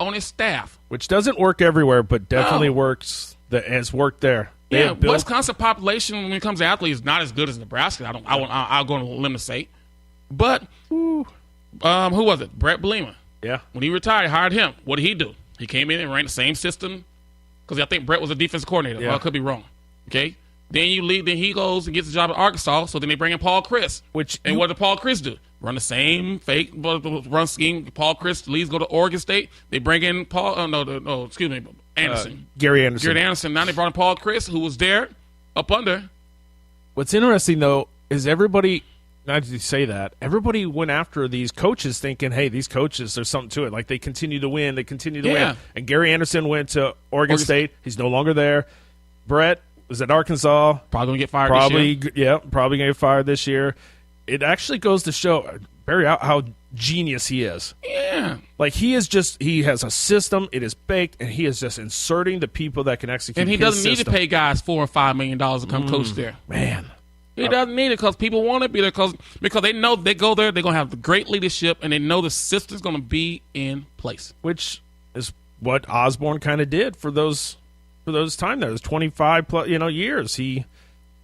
on his staff. Which doesn't work everywhere, but definitely works. That has worked there. Wisconsin population when it comes to athletes is not as good as Nebraska. I'll go on a limb to say, but who was it? Brett Bielema. Yeah. When he retired, hired him. What did he do? He came in and ran the same system because I think Brett was a defensive coordinator. Yeah. Well, I could be wrong. Okay. Then you leave. Then he goes and gets a job at Arkansas. So then they bring in Paul Chris. What did Paul Chris do? Run the same fake run scheme. Paul Chris leaves, go to Oregon State. They bring in Anderson. Gary Anderson. Now they brought in Paul Chris, who was there up under. What's interesting, though, is everybody, not to say that, everybody went after these coaches thinking, hey, these coaches, there's something to it. Like, they continue to win. Win. And Gary Anderson went to Oregon State. He's no longer there. Brett was at Arkansas. Probably going to get fired this year. Yeah, probably going to get fired this year. It actually goes to show Barry how genius he is. Yeah. Like, he has a system, it is baked, and he is just inserting the people that can execute. And he doesn't need to pay guys $4 or $5 million to come coach there. Man. He doesn't need it because people want to be there because they know they go there, they're going to have the great leadership, and they know the system's going to be in place. Which is what Osborne kind of did for those time there. Those 25 plus years. He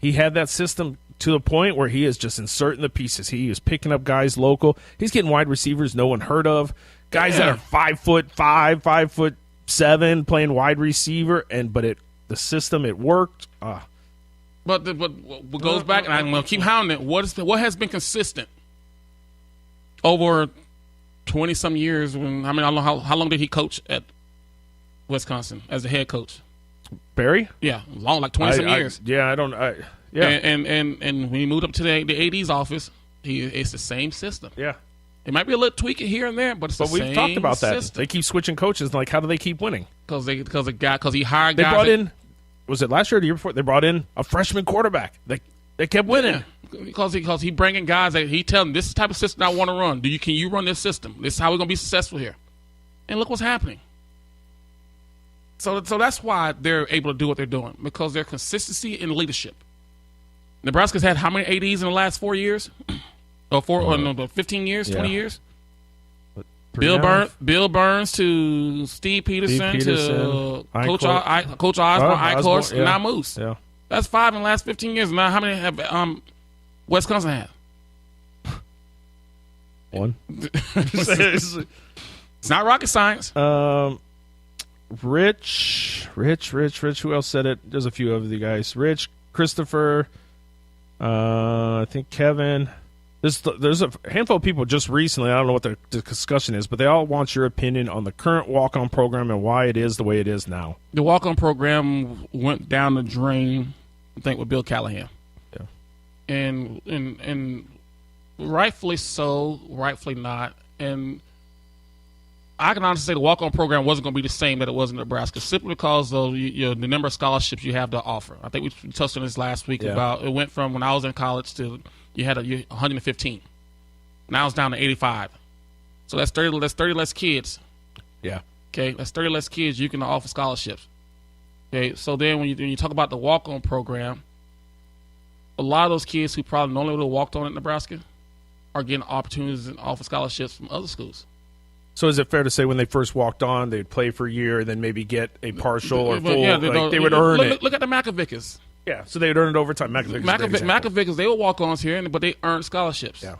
had that system to the point where he is just inserting the pieces. He is picking up guys local. He's getting wide receivers no one heard of. Guys that are 5'5", 5'7", playing wide receiver, the system it worked. But what goes back, and I'm going to keep hounding it. What has been consistent over 20-some years? I don't know how long did he coach at Wisconsin as a head coach? Barry? Yeah, long, like 20-some years. I don't. Yeah. And when he moved up to the AD's office, it's the same system. Yeah. It might be a little tweaking here and there, but it's the same system. But we've talked about that. They keep switching coaches. Like, how do they keep winning? Because he hired guys. They brought in, was it last year or the year before? They brought in a freshman quarterback. They kept winning. Yeah. Because he bringing guys that he tell them, this is the type of system I want to run. Can you run this system? This is how we're going to be successful here. And look what's happening. So that's why they're able to do what they're doing, because their consistency in leadership. Nebraska's had how many ADs in the last 4 years? 15 years, 20 years? Bill Burns to Steve Peterson to Coach Osborne, Eichhorst, and now Moose. Yeah. That's 5 in the last 15 years. Now, how many have Wisconsin had? 1. It's not rocket science. Rich. Who else said it? There's a few of the guys. Rich, Christopher, I think Kevin. There's a handful of people just recently. I don't know what the discussion is, but they all want your opinion on the current walk-on program and why it is the way it is now. The walk-on program went down the drain, I think, with Bill Callahan. Yeah. And rightfully so, rightfully not. And I can honestly say the walk-on program wasn't going to be the same that it was in Nebraska, simply because of the number of scholarships you have to offer. I think we touched on this last week about it went from when I was in college to you had 115. Now it's down to 85. So that's 30 less kids. Yeah. Okay, that's 30 less kids you can offer scholarships. Okay, so then when you talk about the walk-on program, a lot of those kids who probably normally would have walked on at Nebraska are getting opportunities and offer scholarships from other schools. So is it fair to say when they first walked on, they'd play for a year and then maybe get a partial or full? Yeah, they would earn it. Look at the Macavickers. Yeah, so they would earn it over time. Macavickers, they were walk-ons here, but they earned scholarships. Yeah.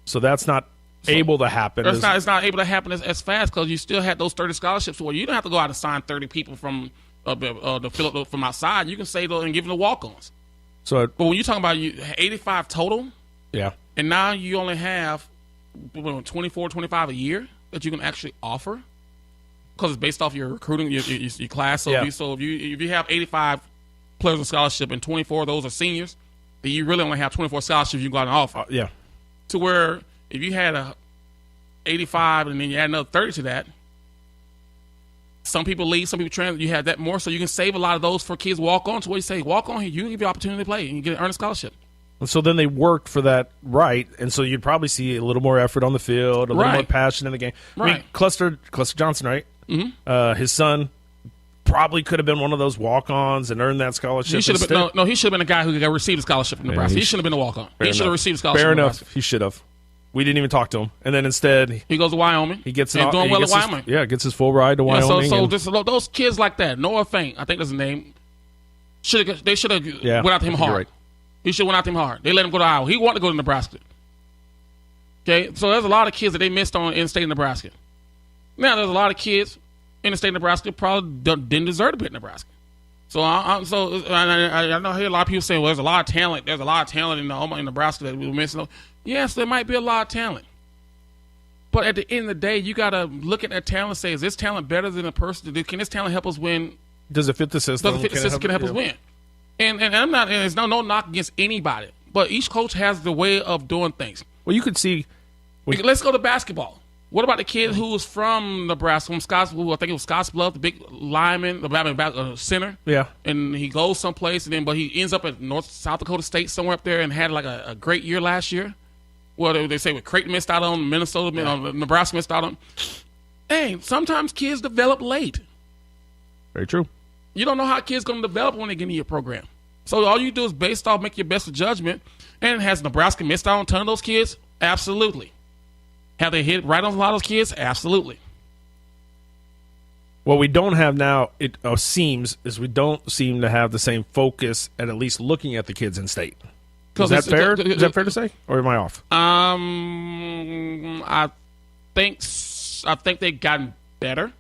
So that's not able to happen. It's not able to happen as fast because you still had those 30 scholarships where you don't have to go out and sign 30 people from to fill up from outside. You can say and give them the walk-ons. But when you're talking about 85 total, yeah, and now you only have 24, 25 a year that you can actually offer because it's based off your recruiting, your class. So, if you have 85 players on scholarship and 24 of those are seniors, then you really only have 24 scholarships you can go out and offer. Yeah. To where if you had 85 and then you add another 30 to that, some people leave, some people transfer, you have that more, so you can save a lot of those for kids walk on. So what you say, walk on here, you give you opportunity to play and you get earn a scholarship. And so then they worked for that right, and so you'd probably see a little more effort on the field, a little more passion in the game. Right. I mean, Cluster Johnson, right? Mm-hmm. His son probably could have been one of those walk-ons and earned that scholarship. He should have been, he should have been a guy who received a scholarship from Nebraska. He shouldn't have been a walk-on. He should have received a scholarship. Fair enough. He should have. We didn't even talk to him, and then instead he goes to Wyoming. He gets doing well at Wyoming. Gets his full ride to Wyoming. Those kids like that, Noah Faint, I think that's his name. They should have went out to him hard. Right. He should have went out to him hard. They let him go to Iowa. He wanted to go to Nebraska. Okay, so there's a lot of kids that they missed on in the state of Nebraska. Now there's a lot of kids in the state of Nebraska probably didn't deserve to be at Nebraska. So I know I hear a lot of people saying, "Well, there's a lot of talent. There's a lot of talent in Nebraska that we're missing." Yes, there might be a lot of talent, but at the end of the day, you got to look at that talent and say, "Is this talent better than a person? Can this talent help us win? Does it fit the system? Does it fit the system? Can it help us win?" And I'm not. And there's no knock against anybody, but each coach has the way of doing things. Well, you could see. Let's go to basketball. What about the kid who was from Nebraska, from Scottsbluff? I think it was Scottsbluff, the big lineman, the center. Yeah. And he goes someplace, but he ends up at South Dakota State somewhere up there and had like a great year last year. Well, they say Creighton missed out on, Nebraska missed out on. Hey, sometimes kids develop late. Very true. You don't know how kids going to develop when they get into your program. So all you do is make your best judgment. And has Nebraska missed out on a ton of those kids? Absolutely. Have they hit right on a lot of those kids? Absolutely. What we don't have now, we don't seem to have the same focus at least looking at the kids in state. Is that fair? Is that fair to say, or am I off? I think they've gotten better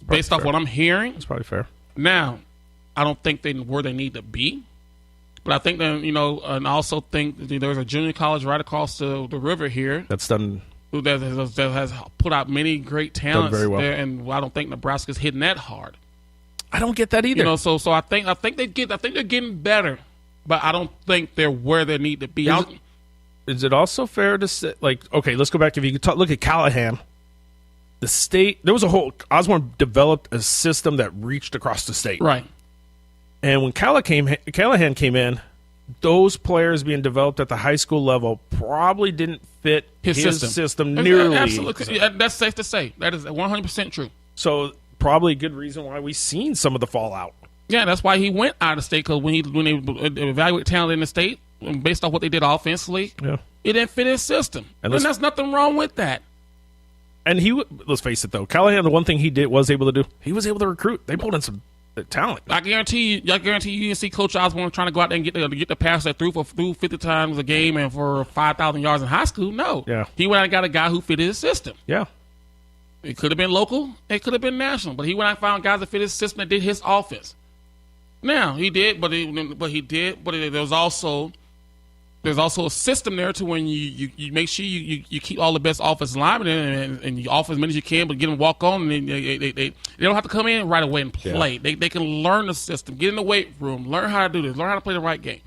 based off what I'm hearing. That's probably fair. Now, I don't think they're where they need to be, but I think that and I also think there's a junior college right across the river here that's done. That has put out many great talents very well. there, and I don't think Nebraska's hitting that hard. I don't get that either. So I think they're getting better. but I don't think they're where they need to be. Is it also fair to say, like, okay, let's go back. If you could look at Callahan, the state, there was a whole, Osborne developed a system that reached across the state. Right. And when Callahan came in, those players being developed at the high school level probably didn't fit his system nearly. Absolutely. That's safe to say. That is 100% true. So probably a good reason why we've seen some of the fallout. Yeah, that's why he went out of state, because when they evaluate talent in the state, based off what they did offensively, it didn't fit his system. And there's nothing wrong with that. And let's face it, though, Callahan, the one thing he was able to do, he was able to recruit. They pulled in some talent. I guarantee you didn't see Coach Osborne trying to go out there and get the pass that threw 50 times a game and for 5,000 yards in high school. No. Yeah. He went out and got a guy who fit his system. Yeah. It could have been local. It could have been national. But he went out and found guys that fit his system that did his offense. Now, he did, but there's also a system there to when you make sure you keep all the best offensive linemen in and you offer as many as you can, but get them walk on, and they don't have to come in right away and play. Yeah. They can learn the system, get in the weight room, learn how to do this, learn how to play the right game.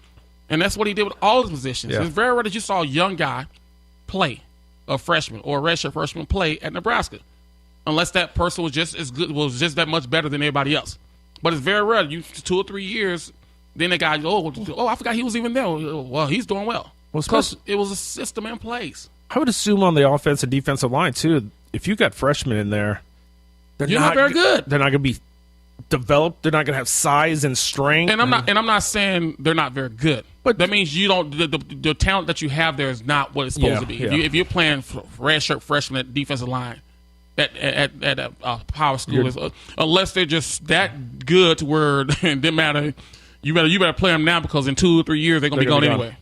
And that's what he did with all his positions. Yeah. It's very rare that you saw a young guy play, a freshman or a redshirt freshman play at Nebraska, unless that person was just as good, was just that much better than everybody else. But it's very rare. 2 or 3 years, then the guy, I forgot he was even there. Well, he's doing well. Because it was a system in place. I would assume on the offensive and defensive line, too, if you got freshmen in there, they're not very good. They're not going to be developed. They're not going to have size and strength. And I'm not saying they're not very good. But that means you don't the talent that you have there is not what it's supposed to be. Yeah. If you're playing redshirt freshman at defensive line, at a power school, unless they're just that good to where it didn't matter. You better play them now, because in 2 or 3 years they're gonna be gone anyway.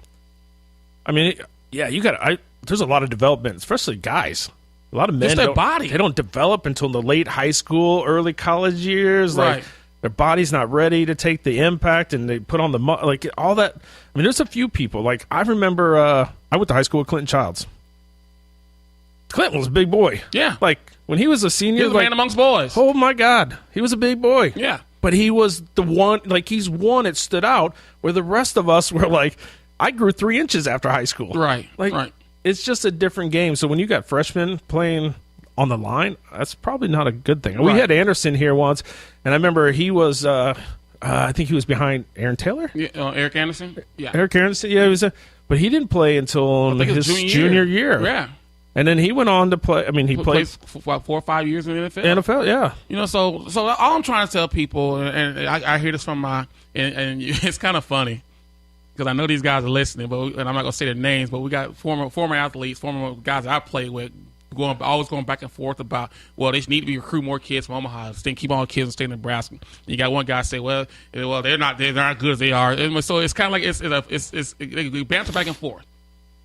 I mean, there's a lot of development, especially guys. A lot of men, they don't develop until the late high school, early college years. Right. Like their body's not ready to take the impact, and they put on the all that. I mean, there's a few people. Like I remember, I went to high school with Clinton Childs. Clinton was a big boy. Yeah. Like when he was a senior, he was a man amongst boys. Oh my God, he was a big boy. Yeah. But he was the one, he's one that stood out, where the rest of us were like, I grew 3 inches after high school. Right. Right. It's just a different game. So when you got freshmen playing on the line, that's probably not a good thing. Right. We had Anderson here once, and I remember he was, I think he was behind Aaron Taylor. Yeah, Eric Anderson. Yeah. Eric Anderson. Yeah, but he didn't play until his junior year. Yeah. And then he went on to play. I mean, he played for what, 4 or 5 years in the NFL. NFL, yeah. So all I'm trying to tell people, and I hear this from and it's kind of funny because I know these guys are listening, and I'm not gonna say their names, but we got former athletes, former guys that I played with, always going back and forth about, well, they need to recruit more kids from Omaha, keep all the kids and stay in Nebraska. And you got one guy say, well, they're not good as they are, and so it's kind of like it's banter back and forth,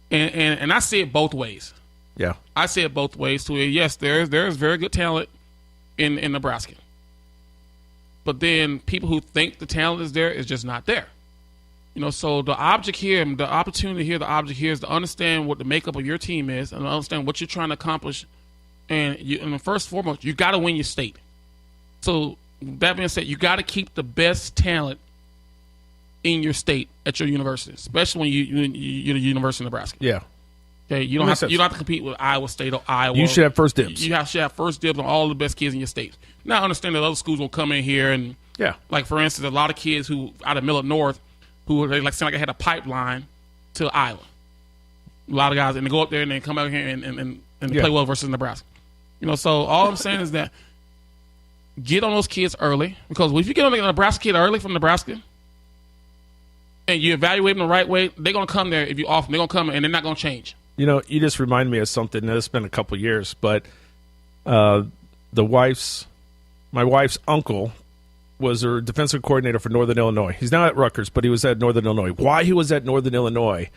and I see it both ways. Yeah, I see it both ways. To yes, there is very good talent in Nebraska, but then people who think the talent is there is just not there. So the opportunity here is to understand what the makeup of your team is and understand what you're trying to accomplish. And first and foremost, you got to win your state. So that being said, you got to keep the best talent in your state at your university, especially when you're the University of Nebraska. Yeah. Okay, you don't have to compete with Iowa State or Iowa. You should have first dibs. You should have first dibs on all the best kids in your state. Now, I understand that other schools will come in here and, like for instance, a lot of kids who out of Millard North who seem like they had a pipeline to Iowa. A lot of guys, and they go up there and they come out here and play well versus Nebraska. So all I'm saying is that get on those kids early, because if you get on a Nebraska kid early from Nebraska and you evaluate them the right way, they're going to come there if you offer them. They're going to come and they're not going to change. You just remind me of something. It's been a couple of years, but my wife's uncle was a defensive coordinator for Northern Illinois. He's now at Rutgers, but he was at Northern Illinois. Why he was at Northern Illinois,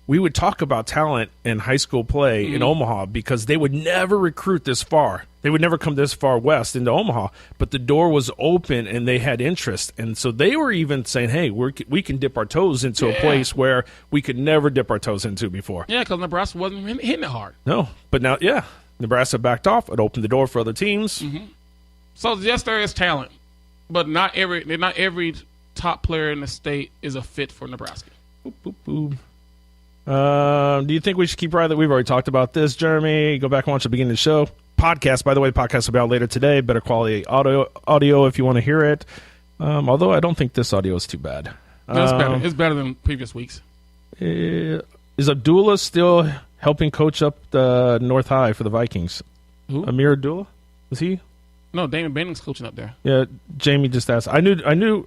we would talk about talent in high school play in Omaha, because they would never recruit this far. They would never come this far west into Omaha, but the door was open and they had interest. And so they were even saying, hey, we can dip our toes into a place where we could never dip our toes into before. Yeah, because Nebraska wasn't hitting it hard. No, but now, Nebraska backed off. It opened the door for other teams. Mm-hmm. So yes, there is talent, but not every top player in the state is a fit for Nebraska. Boop, boop, boop. Do you think we should keep Riley? We've already talked about this, Jeremy. Go back and watch the beginning of the show. Podcast, by the way, the podcast will be out later today. Better quality audio if you want to hear it. Although I don't think this audio is too bad. No, it's better. It's better than previous weeks. Is Abdullah still helping coach up the North High for the Vikings? Who? Amir Abdullah? Is he? No, Damon Benning's coaching up there. Yeah, Jamie just asked. I knew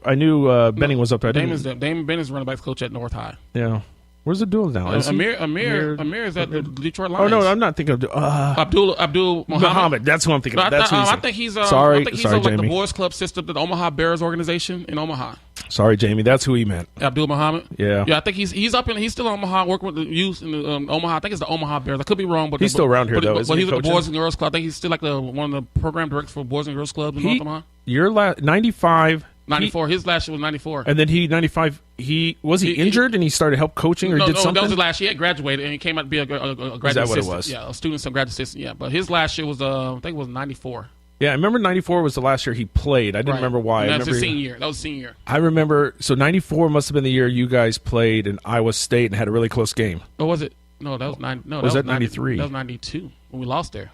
Benning was up there. Damon Benning's running backs coach at North High. Yeah. Where's Abdullah now? Amir is at the Detroit Lions. Oh no, I'm not thinking of Abdul Muhammad. That's what I'm thinking of. That's I think he's sorry, like Jamie. the Boys Club system, the Omaha Bears organization in Omaha. Sorry, Jamie. That's who he meant. Abdul Muhammad. Yeah. I think he's still in Omaha working with the youth in the, Omaha. I think it's the Omaha Bears. I could be wrong, but he's still around here though. But he's with the Boys and Girls Club. I think he's still like one of the program directors for Boys and Girls Club in North Omaha. Your 95. 94. His last year was 94. And then 95. He injured and he started help coaching or did something. That was his last year. He had graduated and he came out to be a graduate assistant. Is that what it was? Yeah, a student, some graduate assistant. Yeah, but his last year was I think it was 94. Yeah, I remember 94 was the last year he played. I didn't remember why. That was his senior year. That was senior year. I remember. So 94 must have been the year you guys played in Iowa State and had a really close game. Or was it? No, that was 90. No, was that 93? That was 92 when we lost there.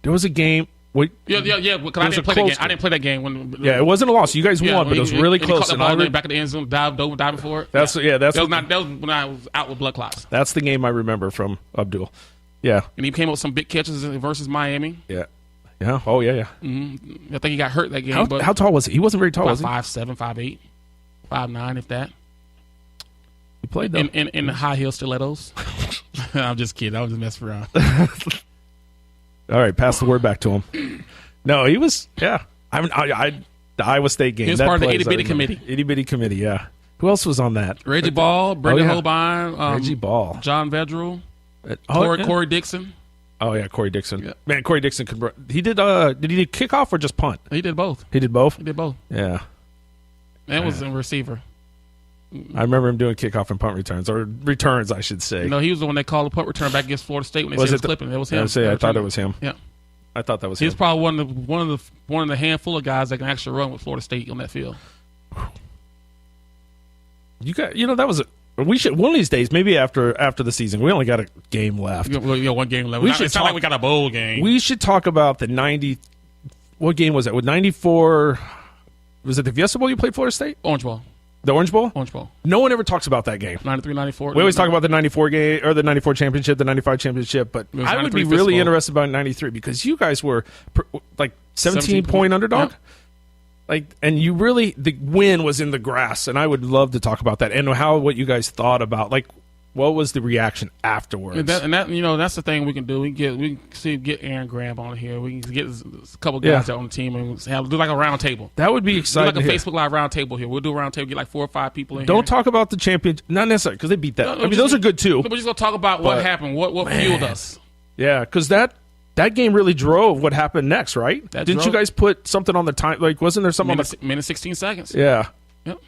There was a game. Yeah. Because I didn't play that game. I didn't play that game it wasn't a loss. You guys won, but it was really close. And I back at the end zone, diving for it. That was when I was out with blood clots. That's the game I remember from Abdul. Yeah, and he came up with some big catches versus Miami. Yeah. Yeah. Oh yeah. Mm-hmm. I think he got hurt that game. How tall was he? He wasn't very tall. Was he? 5'7", 5'8", 5'9", if that. He played though in the high heel stilettos. I'm just kidding. I was just messing around. All right, pass the word back to him. No, he was. Yeah, the Iowa State game. He was part of the itty bitty committee. Itty bitty committee. Yeah. Who else was on that? Reggie Ball, Brendan Holbein, Reggie Ball, John Vedral, Corey Dixon. Oh yeah, Corey Dixon. Yeah. Man, Corey Dixon could. He did. Did he do kickoff or just punt? He did both. He did both. Yeah. And was a receiver. I remember him doing kickoff and punt returns, or returns, I should say. No, he was the one they called the punt return back against Florida State when they said clipping. It was him. I thought it was him. Yeah, I thought that was him. He's probably one of the handful of guys that can actually run with Florida State on that field. That was we should one of these days, maybe after the season. We only got a game left. One game left. It's not like we got a bowl game. We should talk about the 90. What game was that? With 94, was it the Fiesta Bowl you played Florida State? Orange Bowl. The Orange Bowl? Orange Bowl. No one ever talks about that game. 93, 94. We always talk about the 94 game or the 94 championship, the 95 championship, but I would be really interested about 93 because you guys were like 17-point underdog. Yeah. And you really, the win was in the grass, and I would love to talk about that and what you guys thought about, what was the reaction afterwards? And that's the thing we can do. We can get Aaron Graham on here. We can get a couple guys on the team and do like a round table. That would be exciting. Do like a Facebook Live round table here. We'll do a round table, get like 4 or 5 people in. Don't talk about the champion, not necessarily because they beat that. Those are good too. We're just gonna talk about what happened, what fueled us. Yeah, because that game really drove what happened next, right? Didn't you guys put something on the time? Wasn't there something minute 16 seconds? Yeah. Yep.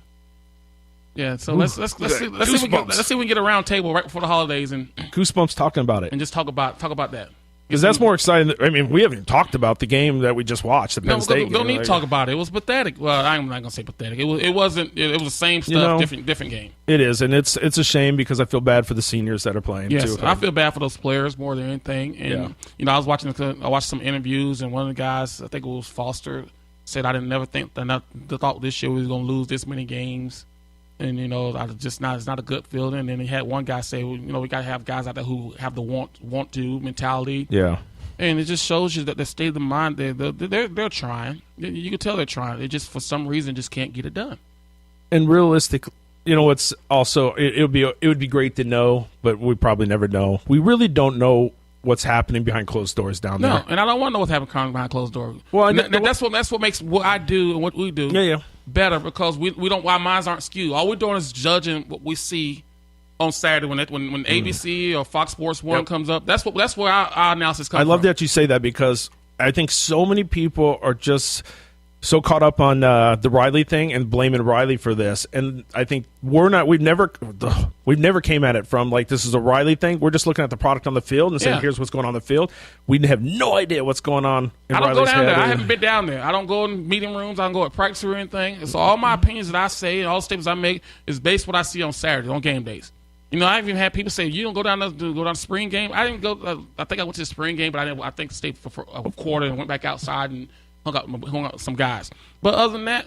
Yeah, so let's see if we can get a round table right before the holidays and goosebumps talking about it and just talk about that because that's more exciting. I mean, we haven't even talked about the game that we just watched, the Penn State game. Don't need to talk about it. It was pathetic. Well, I'm not gonna say pathetic. It wasn't. It was the same stuff, different game. It is, and it's a shame because I feel bad for the seniors that are playing. Yes, too. I feel bad for those players more than anything. And I watched some interviews, and one of the guys, I think it was Foster, said I didn't never think that thought this year we was gonna lose this many games. And it's not a good feeling. And then he had one guy say, we got to have guys out there who have the want to mentality. Yeah. And it just shows you that the state of the mind they're trying. You can tell they're trying. They just for some reason just can't get it done. And realistic, it's also it would be great to know, but we probably never know. We really don't know what's happening behind closed doors down there. No, and I don't want to know what's happening behind closed doors. Well, that's what makes what I do and what we do better because we don't. Our minds aren't skewed. All we're doing is judging what we see on Saturday when ABC or Fox Sports 1 comes up. That's where our analysis comes from. I love that you say that because I think so many people are just so caught up on the Riley thing and blaming Riley for this, and I think we've never came at it from like this is a Riley thing. We're just looking at the product on the field and saying here's what's going on the field. We have no idea what's going on in Riley's head. I don't go down there. I haven't been down there. I don't go in meeting rooms. I don't go at practice or anything. So all my opinions that I say and all the statements I make is based on what I see on Saturday on game days. You know, I've even had people say, you don't go down to spring game. I didn't go. I think I went to the spring game, but I didn't. I think stayed for a quarter and went back outside and hung out with some guys. But other than that,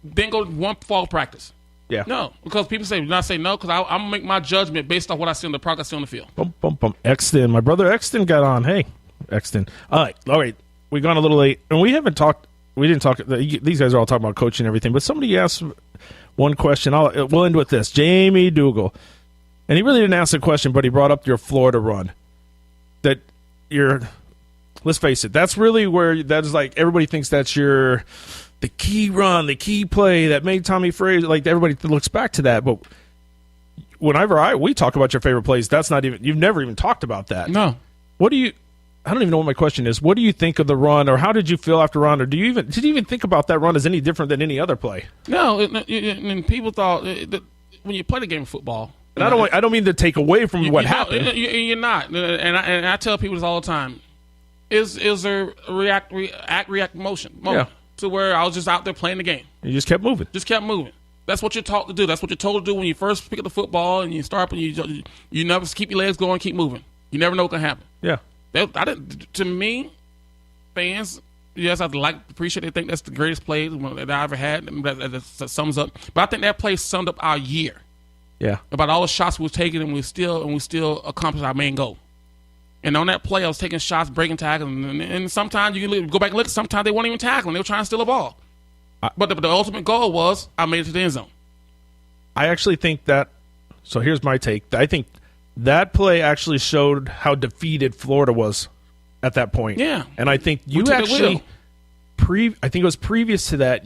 didn't go to one fall practice. Yeah. No, because people say, I say no, because I'm going to make my judgment based on what I see on the product I see on the field. Exton. My brother Exton got on. Hey, Exton. All right. We gone a little late, and we didn't talk. These guys are all talking about coaching and everything, but somebody asked one question. We'll end with this. Jamie Dougal. And he really didn't ask the question, but he brought up your Florida run. Let's face it, that's really where that is like everybody thinks that's the key run, the key play that made Tommy Frazier. Like everybody looks back to that, but whenever we talk about your favorite plays, that's not even you've never even talked about that. No. I don't even know what my question is. What do you think of the run, or how did you feel after run, or did you even think about that run as any different than any other play? No, and people thought that when you play the game of football. And I don't mean to take away from what happened. You're not, and I tell people this all the time. Is there a react motion moment to where I was just out there playing the game? You just kept moving. That's what you're taught to do. That's what you're told to do when you first pick up the football and you start. And you never keep your legs going, keep moving. You never know what can happen. Yeah. To me, fans, yes, I'd appreciate. They think that's the greatest play that I ever had. That sums up. But I think that play summed up our year. Yeah. About all the shots we was taking, and we still accomplished our main goal. And on that play, I was taking shots, breaking tackles, and sometimes you can go back and look. Sometimes they weren't even tackling; they were trying to steal a ball. But the ultimate goal was I made it to the end zone. I actually think that. So here's my take. I think that play actually showed how defeated Florida was at that point. Yeah. And I think you actually, I think it was previous to that.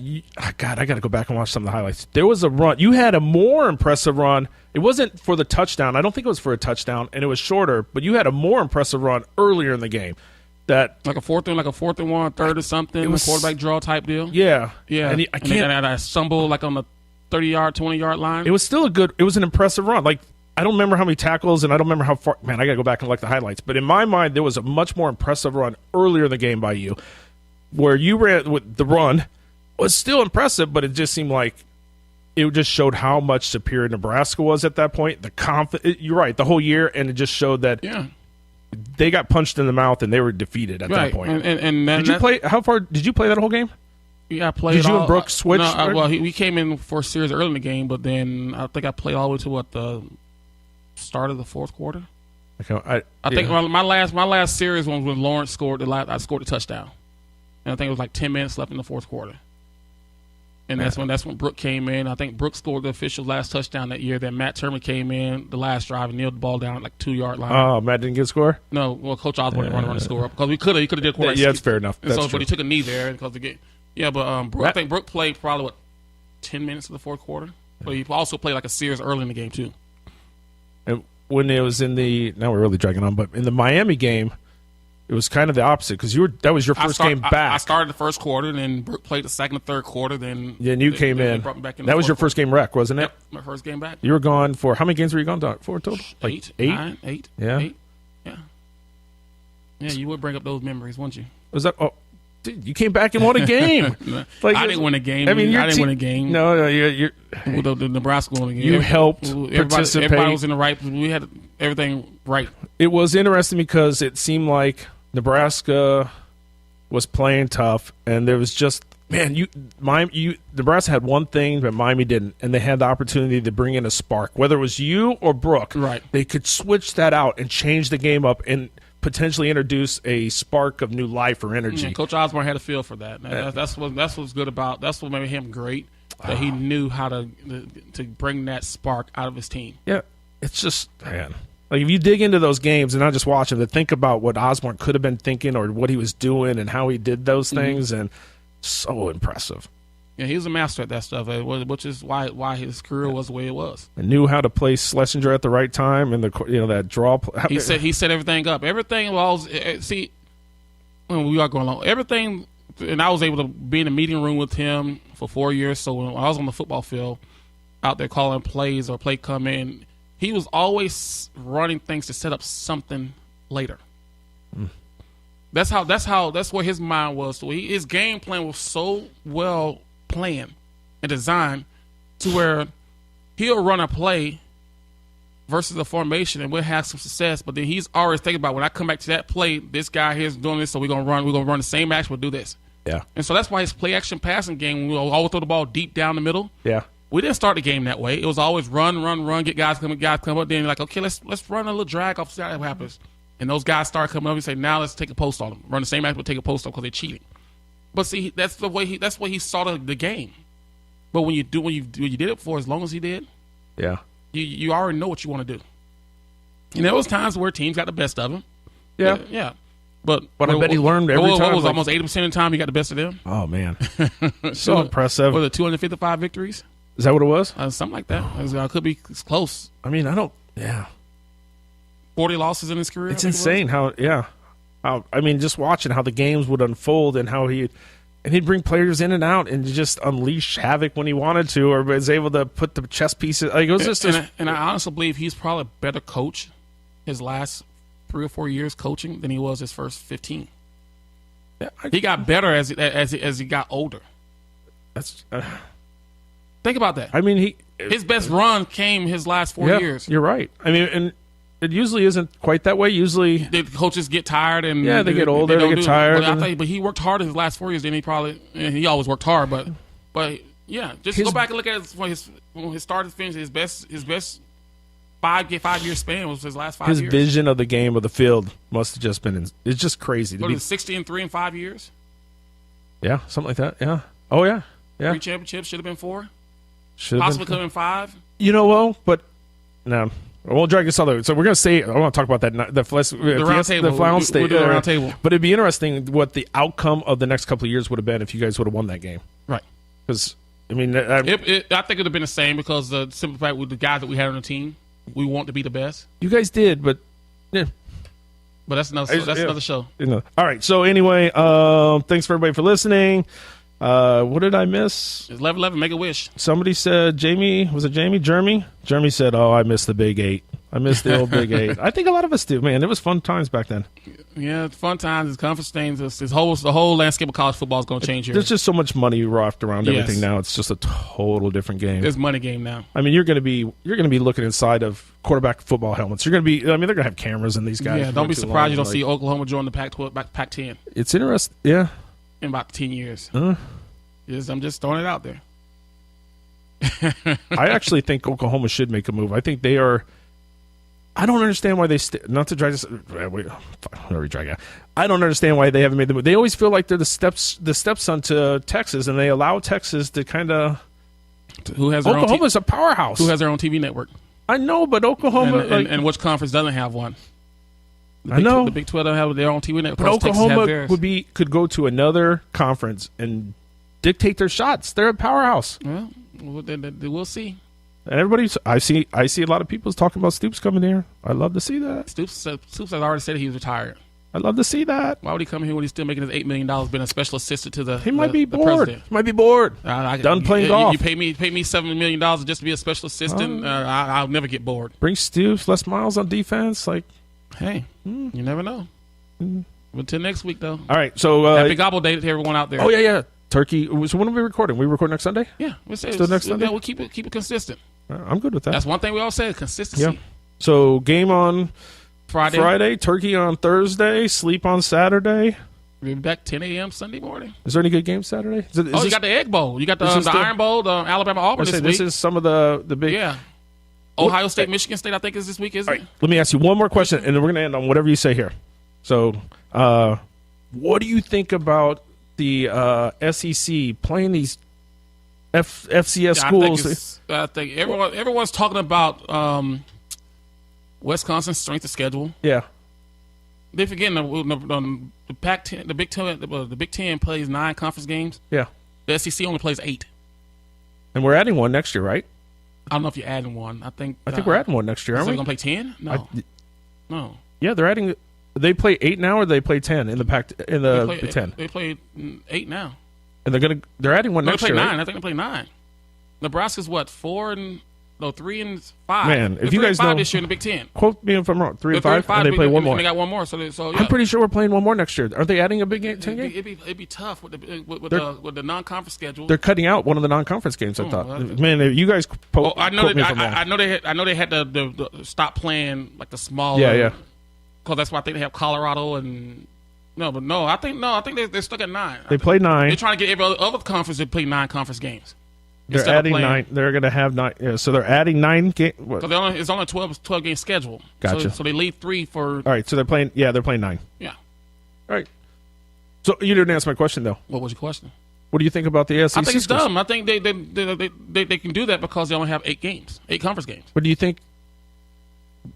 God, I got to go back and watch some of the highlights. There was a run. You had a more impressive run. It wasn't for the touchdown. I don't think it was for a touchdown, and it was shorter, but you had a more impressive run earlier in the game. Like a fourth and 1, third or something, it was, a quarterback draw type deal. Yeah. Yeah. And I stumbled like on the 30-yard, 20-yard line. It was still it was an impressive run. Like, I don't remember how many tackles, and I don't remember how far. Man, I got to go back and look at the highlights. But in my mind, there was a much more impressive run earlier in the game by you, where you ran with the run was still impressive, but it just seemed like it just showed how much superior Nebraska was at that point. You're right, the whole year, and it just showed that they got punched in the mouth and they were defeated at that point. And did you play? How far did you play that whole game? Yeah, I played. Did you and Brooks switch? No, we came in for a series early in the game, but then I think I played all the way to the start of the fourth quarter. Okay, I think my last series was when Lawrence scored I scored a touchdown, and I think it was like 10 minutes left in the fourth quarter. And that's when Brooke came in. I think Brooke scored the official last touchdown that year. Then Matt Turman came in the last drive and nailed the ball down at like 2-yard line. Oh, Matt didn't get a score? No, well, Coach Osborne didn't run the score up because he could have did a quarterback. Yeah, that's fair enough. But he took a knee there because the game. Yeah, but Brooke, I think Brooke played probably 10 minutes of the fourth quarter. But he also played like a series early in the game too. And when it was now we're really dragging on, but in the Miami game, it was kind of the opposite because that was your first game back. I started the first quarter, and then Brooke played the second and third quarter. Then you came in. That was your first game rec, wasn't it? Yep, my first game back. You were gone for how many games were you gone for total? Like 8? 9, 8. Yeah. 8. Yeah. Yeah, you would bring up those memories, wouldn't you? Was that? Oh, dude, you came back and won a game. I didn't win a game. I mean, I didn't win a game. No, you're the Nebraska won a game. You helped participate. Everybody was in the right. We had everything right. It was interesting because it seemed like Nebraska was playing tough, and there was just Nebraska had one thing that Miami didn't, and they had the opportunity to bring in a spark. Whether it was you or Brooke, right? They could switch that out and change the game up and potentially introduce a spark of new life or energy. Yeah, Coach Osborne had a feel for that. That's what's good about. That's what made him great. That he knew how to bring that spark out of his team. Yeah, it's just man. Like, if you dig into those games and not just watch them, to think about what Osborne could have been thinking or what he was doing and how he did those things, and so impressive. Yeah, he was a master at that stuff, which is why his career was the way it was. And knew how to place Schlesinger at the right time and that draw. He set everything up. Everything was we are going along. Everything and I was able to be in the meeting room with him for 4 years. So when I was on the football field, out there calling plays or play come in, he was always running things to set up something later. That's where his mind was. So his game plan was so well planned and designed to where he'll run a play versus a formation and we'll have some success. But then he's always thinking about, when I come back to that play, this guy here is doing this, so we're gonna run the same action, we'll do this. Yeah. And so that's why his play action passing game, we always throw the ball deep down the middle. Yeah. We didn't start the game that way. It was always run, get guys come up. Then you're like, okay, let's run a little drag off, see how that happens. And those guys start coming up and say, now let's take a post on them. Run the same action, but take a post on because they're cheating. But see, that's the way he saw the game. But when you did it for as long as he did, yeah, you already know what you want to do. And there was times where teams got the best of him. Yeah. Yeah. But I bet he learned every time. What was almost 80% of the time he got the best of them? Oh, man. So impressive. Was it 255 victories? Is that what it was? Something like that. It could be close. I mean, 40 losses in his career. It's insane how just watching how the games would unfold and how he'd bring players in and out and just unleash havoc when he wanted to, or was able to put the chess pieces. Like, it was just and I honestly believe he's probably a better coach his last 3 or 4 years coaching than he was his first 15. Yeah, he got better as he got older. That's think about that. I mean, his best run came his last 4 years. You're right. I mean, and it usually isn't quite that way. Usually, the coaches get tired and they get older, they get tired. But he worked hard in his last 4 years. Then he always worked hard. But yeah, just go back and look at it when his start to finish. His best 5 year span was his last 5 years. His vision of the game of the field must have just been. It's just crazy. What is 60-3 in 5 years? Yeah, something like that. Yeah. Oh yeah. Yeah. 3 championships, should have been 4. Should possibly could have been 5. But no. We'll drag this other. So we're going to say, I want to talk about that. The round table. The final state. We'll do the round table. But it'd be interesting what the outcome of the next couple of years would have been if you guys would have won that game. Right. Because, I mean, I think it would have been the same because the simple fact with the guys that we had on the team, we want to be the best. You guys did, but yeah. But that's another show. All right. So anyway, thanks for everybody for listening. What did I miss? It's 11-11, make a wish. Somebody said, Jeremy? Jeremy said, oh, I missed the Big 8. I missed the old Big 8. I think a lot of us do, man. It was fun times back then. Yeah, it's fun times. It's conference things. The whole landscape of college football is going to change here. There's just so much money wrapped around everything now. It's just a total different game. It's money game now. I mean, you're going to be looking inside of quarterback football helmets. You're going to be. I mean, they're going to have cameras in these guys. Yeah, don't be surprised you don't see Oklahoma join the Pac-12, Pac-10. It's interesting. Yeah, in about 10 years. I'm just throwing it out there. I actually think Oklahoma should make a move. I think they are. I don't understand why they not to drag this. I don't understand why they haven't made the move. They always feel like they're the stepson to Texas, and they allow Texas to kind of. Oklahoma's a powerhouse. Who has their own TV network? I know, but Oklahoma and which conference doesn't have one? I know the Big 12 don't have their own TV network. But Oklahoma could go to another conference and dictate their shots. They're a powerhouse. Well, we'll see. And I see a lot of people talking about Stoops coming here. I love to see that. Stoops has already said he was retired. I love to see that. Why would he come here when he's still making his $8 million, being a special assistant to the He might be bored. President? He might be bored. Done playing golf. You pay me $7 million just to be a special assistant. I'll never get bored. Bring Stoops, Les Miles on defense. Hey, you never know. Until next week, though. All right. So happy Gobble Day to everyone out there. Oh yeah. Turkey. So when are we recording? We record next Sunday? Yeah, still next Sunday. Yeah, we'll keep it consistent. I'm good with that. That's one thing we all say: consistency. Yeah. So game on Friday, turkey on Thursday, sleep on Saturday. We'll be back 10 a.m. Sunday morning. Is there any good games Saturday? You got the Egg Bowl. You got the Iron Bowl, the Alabama Auburn this week. This is some of the big. Yeah. Ohio State, Michigan State, I think is this week, isn't it? Let me ask you one more question, and then we're going to end on whatever you say here. So, what do you think about the SEC playing these FCS schools? I think everyone's talking about Wisconsin's strength of schedule. Yeah, they're forgetting the Pac-10, the Big Ten plays 9 conference games. Yeah, the SEC only plays 8, and we're adding one next year, right? I don't know if you're adding one. I think we're adding one next year. Aren't we going to play 10? No. Yeah, they're adding. They play 8 now, or they play 10 in the Big Ten? They play 8 now. And they're adding one next year. They play 9. Right? I think they play 9. Nebraska's what, 3 and 5. Man, if you guys know, this year in the Big Ten. Quote me if I'm wrong. 3 and 5, and they play one more. They got one more. So yeah. I'm pretty sure we're playing one more next year. Are they adding a Big 10 game? It'd be tough with the non-conference schedule. They're cutting out one of the non-conference games. I thought. Man, you guys. I know they had to stop playing like the smaller. Yeah. Because that's why I think they have Colorado and. I think they're stuck at 9. They play 9. They're trying to get every other conference to play 9 conference games. They're adding 9. They're going to have 9. Yeah, so they're adding 9 games. It's only a 12 game schedule. Gotcha. So they leave 3 for. All right. So they're playing. Yeah, they're playing 9. Yeah. All right. So you didn't answer my question though. What was your question? What do you think about the SEC? I think it's dumb. I think they can do that because they only have 8 conference games. But do you think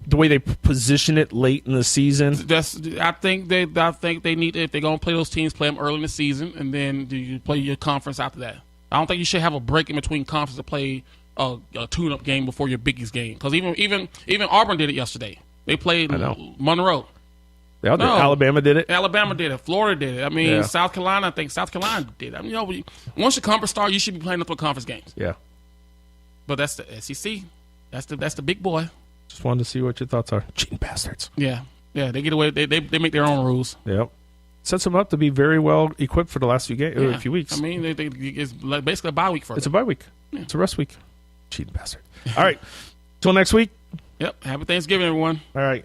the way they position it late in the season? I think they need, if they're gonna play those teams, play them early in the season, and then you play your conference after that. I don't think you should have a break in between conference to play a tune-up game before your biggest game. Because even Auburn did it yesterday. They played Monroe. They all did. Alabama did it. Alabama did it. Florida did it. I mean, South Carolina. I think South Carolina did it. I mean, once your conference starts, you should be playing up for conference games. Yeah. But that's the SEC. That's the big boy. Just wanted to see what your thoughts are. Cheating bastards. Yeah. They get away. They make their own rules. Yep. Sets them up to be very well equipped for the last few weeks. I mean, it's basically a bye week for them. It's a bye week. Yeah. It's a rest week. Cheating bastard. All right. Till next week. Yep. Happy Thanksgiving, everyone. All right.